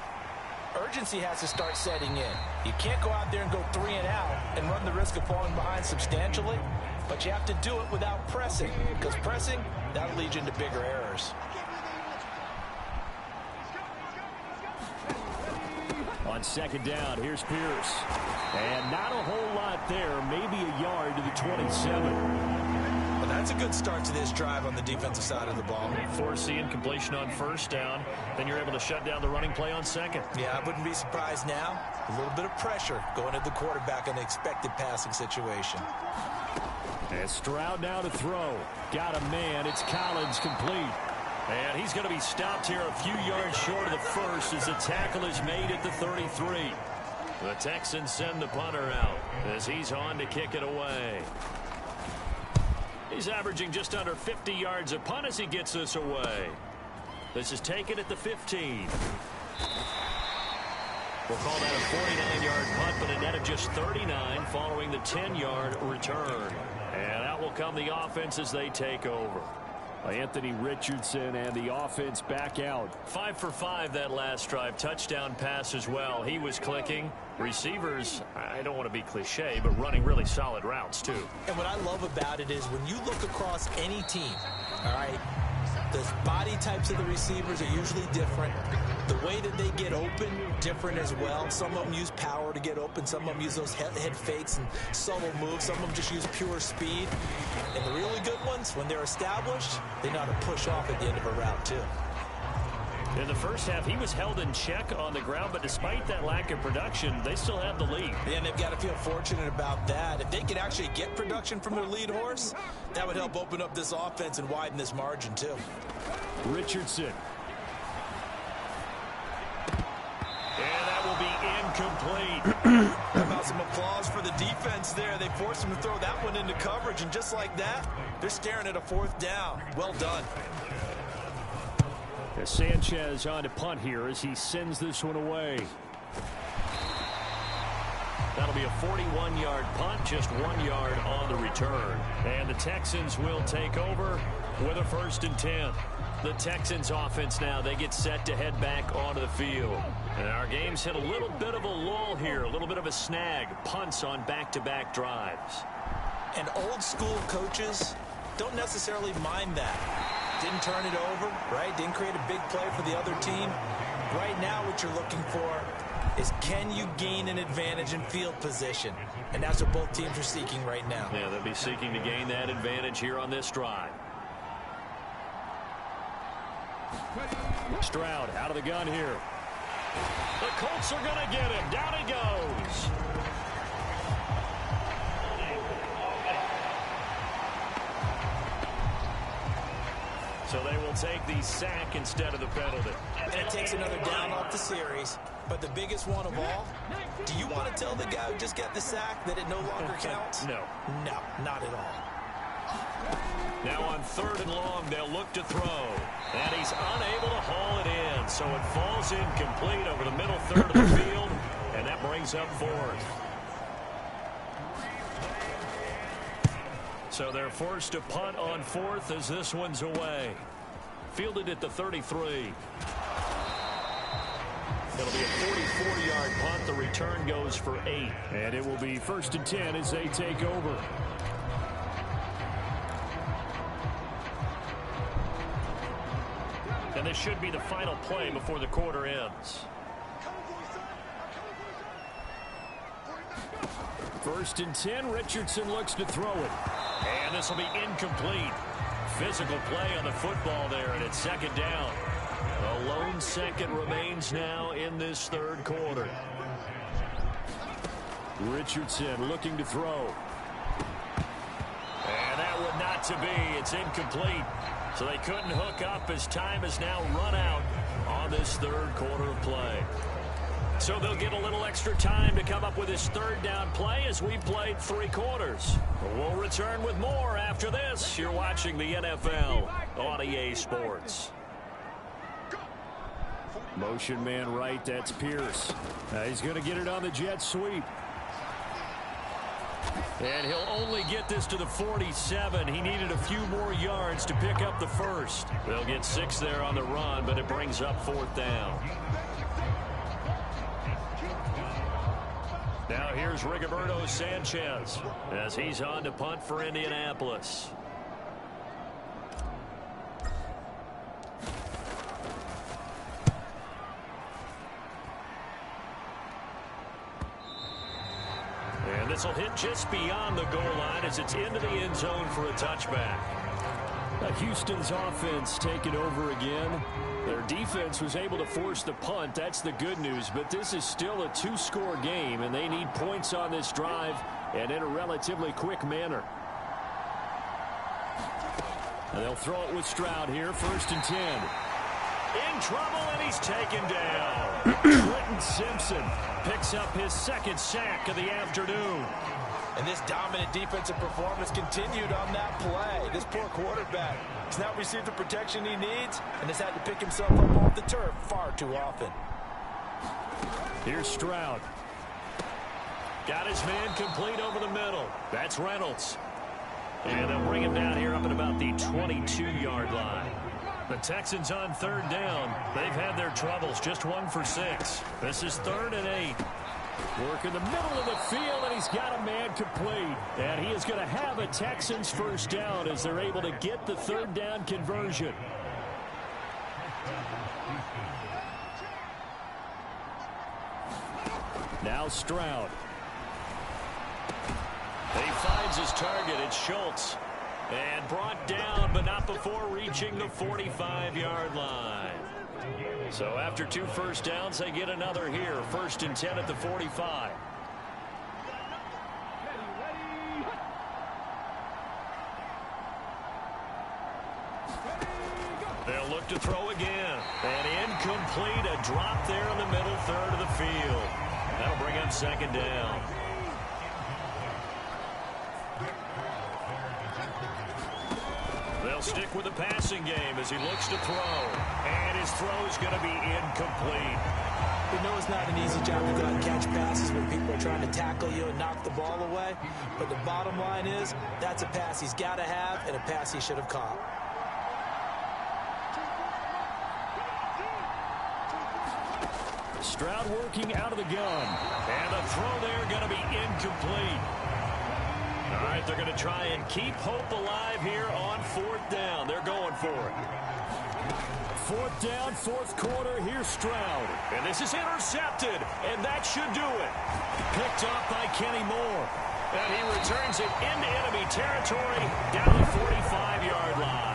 urgency has to start setting in. You can't go out there and go 3 and out and run the risk of falling behind substantially, but you have to do it without pressing, because pressing, that'll lead you into bigger errors. On 2nd down, here's Pierce. And not a whole lot there, maybe a yard to the 27. Well, that's a good start to this drive on the defensive side of the ball. Forcing completion on 1st down, then you're able to shut down the running play on 2nd. Yeah, I wouldn't be surprised now. A little bit of pressure going at the quarterback in an expected passing situation. And Stroud now to throw. Got a man. It's Collins complete. And he's going to be stopped here a few yards short of the 1st as the tackle is made at the 33. The Texans send the punter out as he's on to kick it away. He's averaging just under 50 yards a punt as he gets this away. This is taken at the 15. We'll call that a 49-yard punt, but a net of just 39 following the 10-yard return. And out will come the offense as they take over. Anthony Richardson and the offense back out. 5 for 5 that last drive. Touchdown pass as well. He was clicking. Receivers, I don't want to be cliche, but running really solid routes too. And what I love about it is when you look across any team, all right, the body types of the receivers are usually different. The way that they get open, different as well. Some of them use power to get open. Some of them use those head fakes and subtle moves. Some of them just use pure speed. And the really good ones, when they're established, they know how to push off at the end of a route too. In the first half, he was held in check on the ground, but despite that lack of production, they still have the lead. Yeah, and they've got to feel fortunate about that. If they could actually get production from their lead horse, that would help open up this offense and widen this margin too. Richardson. And that will be incomplete. How about some applause for the defense there? They forced him to throw that one into coverage, and just like that, they're staring at a 4th down. Well done. Sanchez on to punt here as he sends this one away. That'll be a 41-yard punt, just 1 yard on the return. And the Texans will take over with a 1st and 10. The Texans offense now, they get set to head back onto the field. And our game's hit a little bit of a lull here, a little bit of a snag. Punts on back-to-back drives. And old school coaches don't necessarily mind that. Didn't turn it over, right? Didn't create a big play for the other team. Right now what you're looking for is can you gain an advantage in field position? And that's what both teams are seeking right now. Yeah, they'll be seeking to gain that advantage here on this drive. Stroud out of the gun here. The Colts are going to get him. Down he goes. So they will take the sack instead of the penalty. And it takes another down off the series. But the biggest one of all, do you want to tell the guy who just got the sack that it no longer counts? No. No, not at all. Now on 3rd and long, they'll look to throw. And he's unable to haul it in. So it falls incomplete over the middle third of the field. And that brings up 4th. So they're forced to punt on 4th as this one's away. Fielded at the 33. It'll be a 44-yard punt. The return goes for 8. And it will be 1st and 10 as they take over. And this should be the final play before the quarter ends. 1st and 10. Richardson looks to throw it. And this will be incomplete. Physical play on the football there, and it's 2nd down. A lone second remains now in this 3rd quarter. Richardson looking to throw. And that one not to be. It's incomplete. So they couldn't hook up as time has now run out on this 3rd quarter of play. So they'll get a little extra time to come up with this 3rd down play as we played 3 quarters. We'll return with more after this. You're watching the NFL on EA Sports. Motion man right, that's Pierce. He's going to get it on the jet sweep. And he'll only get this to the 47. He needed a few more yards to pick up the 1st. They'll get 6 there on the run, but it brings up 4th down. Now here's Rigoberto Sanchez as he's on to punt for Indianapolis. And this will hit just beyond the goal line as it's into the end zone for a touchback. Houston's offense taking over again. Their defense was able to force the punt. That's the good news. But this is still a 2-score game, and they need points on this drive and in a relatively quick manner. And they'll throw it with Stroud here, 1st and 10. In trouble, and he's taken down. Clinton Simpson picks up his 2nd sack of the afternoon. And this dominant defensive performance continued on that play. This poor quarterback has not received the protection he needs and has had to pick himself up off the turf far too often. Here's Stroud. Got his man complete over the middle. That's Reynolds. And they'll bring him down here up at about the 22-yard line. The Texans on third down. They've had their troubles, just 1 for 6. This is 3rd and 8. Work in the middle of the field, and he's got a man complete. And he is going to have a Texans first down as they're able to get the third down conversion. Now Stroud. He finds his target. It's Schultz. And brought down, but not before reaching the 45-yard line. So after 2 first downs, they get another here. 1st and 10 at the 45. They'll look to throw again. And incomplete. A drop there in the middle third of the field. That'll bring up 2nd down. They'll stick with the passing game as he looks to throw. And his throw is going to be incomplete. We know it's not an easy job to go out and catch passes when people are trying to tackle you and knock the ball away. But the bottom line is that's a pass he's got to have and a pass he should have caught. Stroud working out of the gun. And the throw there going to be incomplete. All right, they're going to try and keep hope alive here on 4th down. They're going for it. 4th down, 4th quarter. Here's Stroud. And this is intercepted, and that should do it. Picked off by Kenny Moore. And he returns it into enemy territory down the 45-yard line.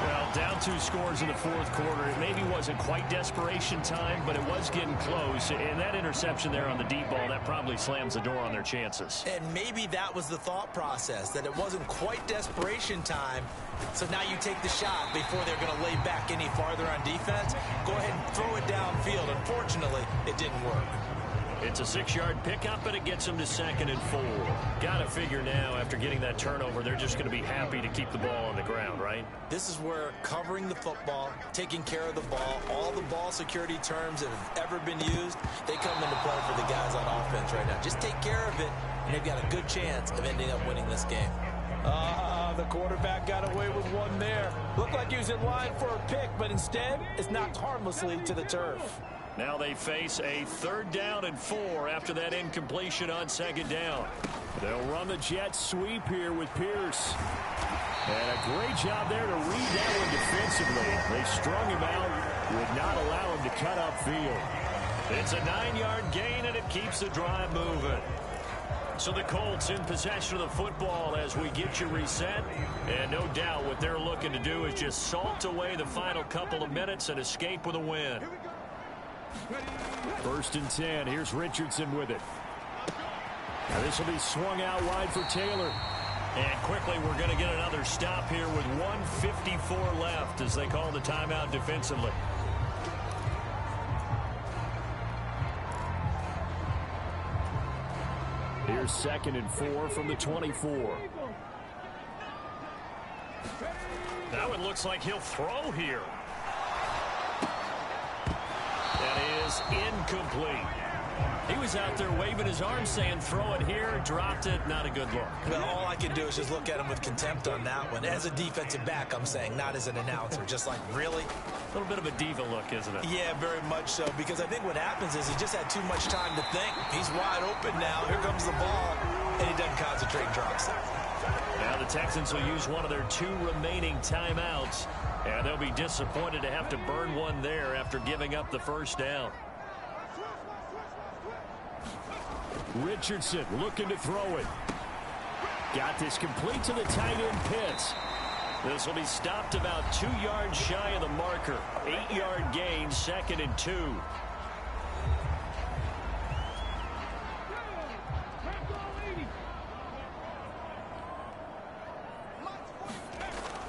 Well, down 2 scores in the 4th quarter. It maybe wasn't quite desperation time, but it was getting close. And that interception there on the deep ball, that probably slams the door on their chances. And maybe that was the thought process, that it wasn't quite desperation time. So now you take the shot before they're going to lay back any farther on defense. Go ahead and throw it downfield. Unfortunately, it didn't work. It's a 6-yard pickup, and it gets them to 2nd and 4. Got to figure now, after getting that turnover, they're just going to be happy to keep the ball on the ground, right? This is where covering the football, taking care of the ball, all the ball security terms that have ever been used, they come into play for the guys on offense right now. Just take care of it, and they've got a good chance of ending up winning this game. The quarterback got away with one there. Looked like he was in line for a pick, but instead, it's knocked harmlessly to the turf. Now they face a 3rd down and 4 after that incompletion on 2nd down. They'll run the jet sweep here with Pierce. And a great job there to read that one defensively. They strung him out, would not allow him to cut upfield. It's a 9-yard gain, and it keeps the drive moving. So the Colts in possession of the football as we get you reset. And no doubt what they're looking to do is just salt away the final couple of minutes and escape with a win. 1st and 10. Here's Richardson with it. Now this will be swung out wide for Taylor. And quickly we're going to get another stop here with 1:54 left as they call the timeout defensively. Here's 2nd and 4 from the 24. Now it looks like he'll throw here. That is incomplete. He was out there waving his arm saying throw it here, dropped it, not a good look. Well, all I can do is just look at him with contempt on that one. As a defensive back, I'm saying, not as an announcer. Just like, really? A little bit of a diva look, isn't it? Yeah, very much so, because I think what happens is he just had too much time to think. He's wide open now. Here comes the ball, and he doesn't concentrate and drops it. Now the Texans will use one of their 2 remaining timeouts, and they'll be disappointed to have to burn one there after giving up the 1st down. Richardson looking to throw it. Got this complete to the tight end Pitts. This will be stopped about 2 yards shy of the marker. 8-yard gain, 2nd and 2.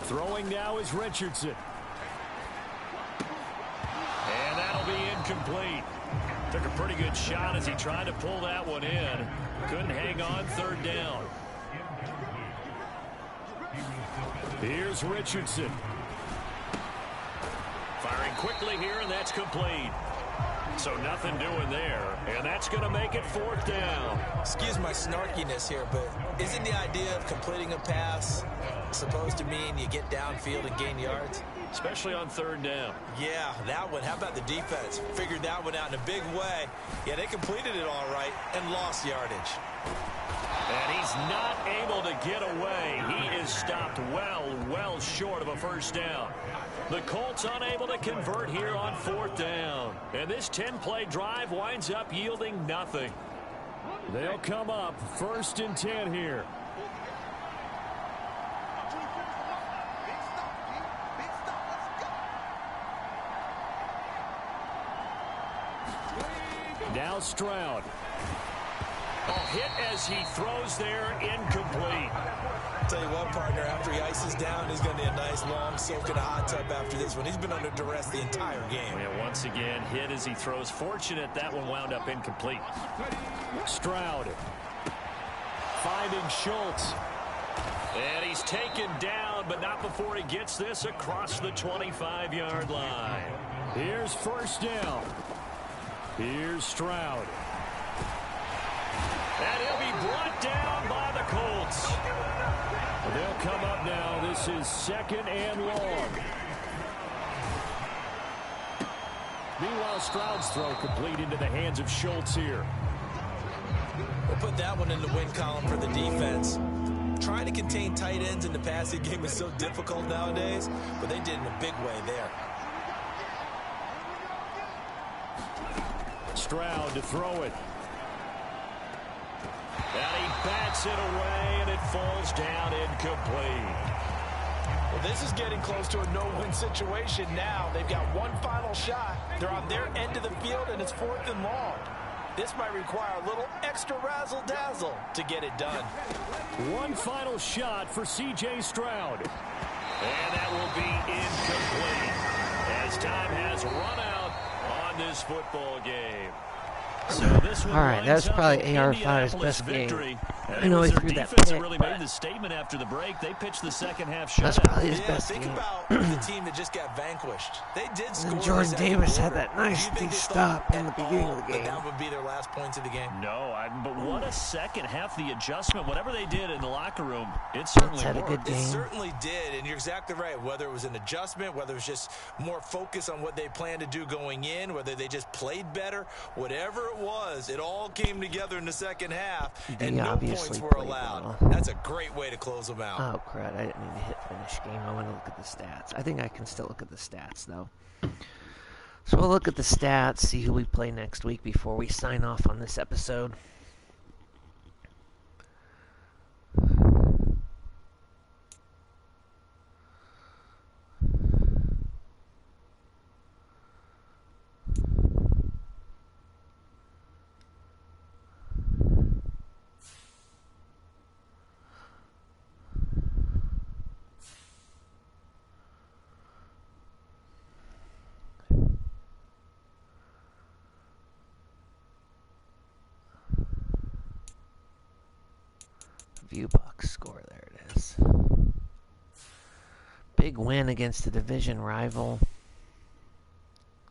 Throwing now is Richardson. And that'll be incomplete. Took a pretty good shot as he tried to pull that one in. Couldn't hang on third down. Here's Richardson. Firing quickly here, and that's complete. So nothing doing there, and that's going to make it fourth down. Excuse my snarkiness here, but isn't the idea of completing a pass supposed to mean you get downfield and gain yards? Especially on third down. Yeah, that one. How about the defense? Figured that one out in a big way. Yeah, they completed it all right and lost yardage. And he's not able to get away. He is stopped well short of a first down. The Colts unable to convert here on fourth down. And this 10-play drive winds up yielding nothing. They'll come up 1st and 10 here. Now Stroud. Hit as he throws there, incomplete. Tell you what, partner, after he ices down, he's going to need a nice long soak in a hot tub after this one. He's been under duress the entire game. Yeah, once again, hit as he throws. Fortunate that one wound up incomplete. Stroud finding Schultz. And he's taken down, but not before he gets this across the 25-yard line. Here's first down. Here's Stroud. And he'll be brought down by the Colts. They'll come up now. This is 2nd and long. Meanwhile, Stroud's throw complete into the hands of Schultz here. We'll put that one in the win column for the defense. Trying to contain tight ends in the passing game is so difficult nowadays, but they did in a big way there. Stroud to throw it. And he bats it away, and it falls down incomplete. Well, this is getting close to a no-win situation now. They've got one final shot. They're on their end of the field, and it's 4th and long. This might require a little extra razzle-dazzle to get it done. One final shot for C.J. Stroud. And that will be incomplete as time has run out on this football game. So this one all right, that's probably AR5's best game. I know he threw that pick, really but made the statement after the break. They pitched the second half that's shutout. probably his best think game. about the team that just got vanquished. They did score. And Jordan the second Davis had quarter. that nice Do you think big they stop thought in the at beginning all of the that game. that would be their last points of the game? No, but what a second half. The adjustment, whatever they did in the locker room, it certainly had a worked. good game. It certainly did, and you're exactly right. Whether it was an adjustment, whether it was just more focus on what they planned to do going in, whether they just played better, whatever it was, it all came together in the second half, and no points were allowed. Well. That's a great way to close them out. Oh, crud. I didn't mean to hit finish game. I want to look at the stats. I think I can still look at the stats, though. So we'll look at the stats, see who we play next week before we sign off on this episode. View box score, there it is. Big win against a division rival.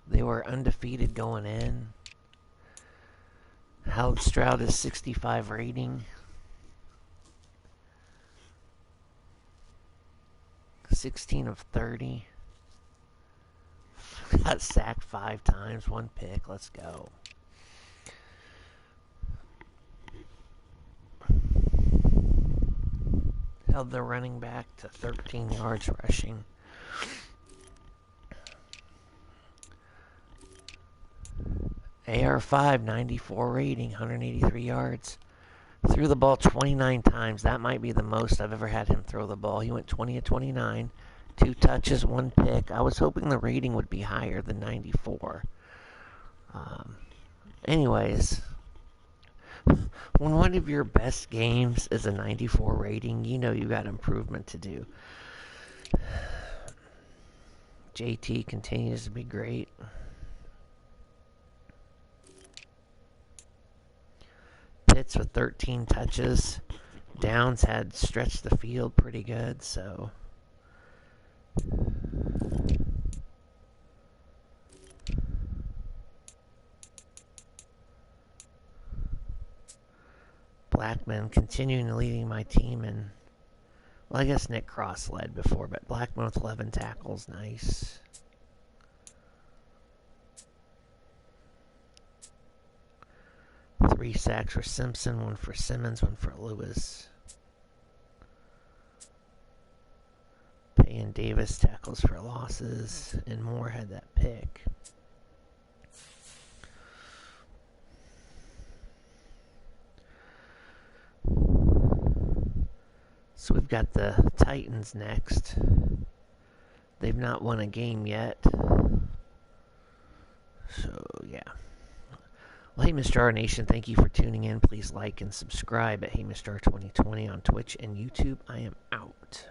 They were undefeated going in. Held Stroud is 65 rating. 16 of 30. Got sacked 5 times, 1 pick. Let's go. Held the running back to 13 yards rushing. AR5, 94 rating, 183 yards. Threw the ball 29 times. That might be the most I've ever had him throw the ball. He went 20 of 29. 2 touches, 1 pick. I was hoping the rating would be higher than 94. Anyways, when one of your best games is a 94 rating, you know you got improvement to do. JT continues to be great. Pitts with 13 touches. Downs had stretched the field pretty good, so... Blackman continuing leading my team, and well, I guess Nick Cross led before, but Blackman with 11 tackles, nice. Three sacks for Simpson, one for Simmons, one for Lewis. Payne Davis tackles for losses, and Moore had that pick. So we've got the Titans next. They've not won a game yet. So, yeah. Well, hey, Mr. R Nation, thank you for tuning in. Please like and subscribe at Hey Mr. R 2020 on Twitch and YouTube. I am out.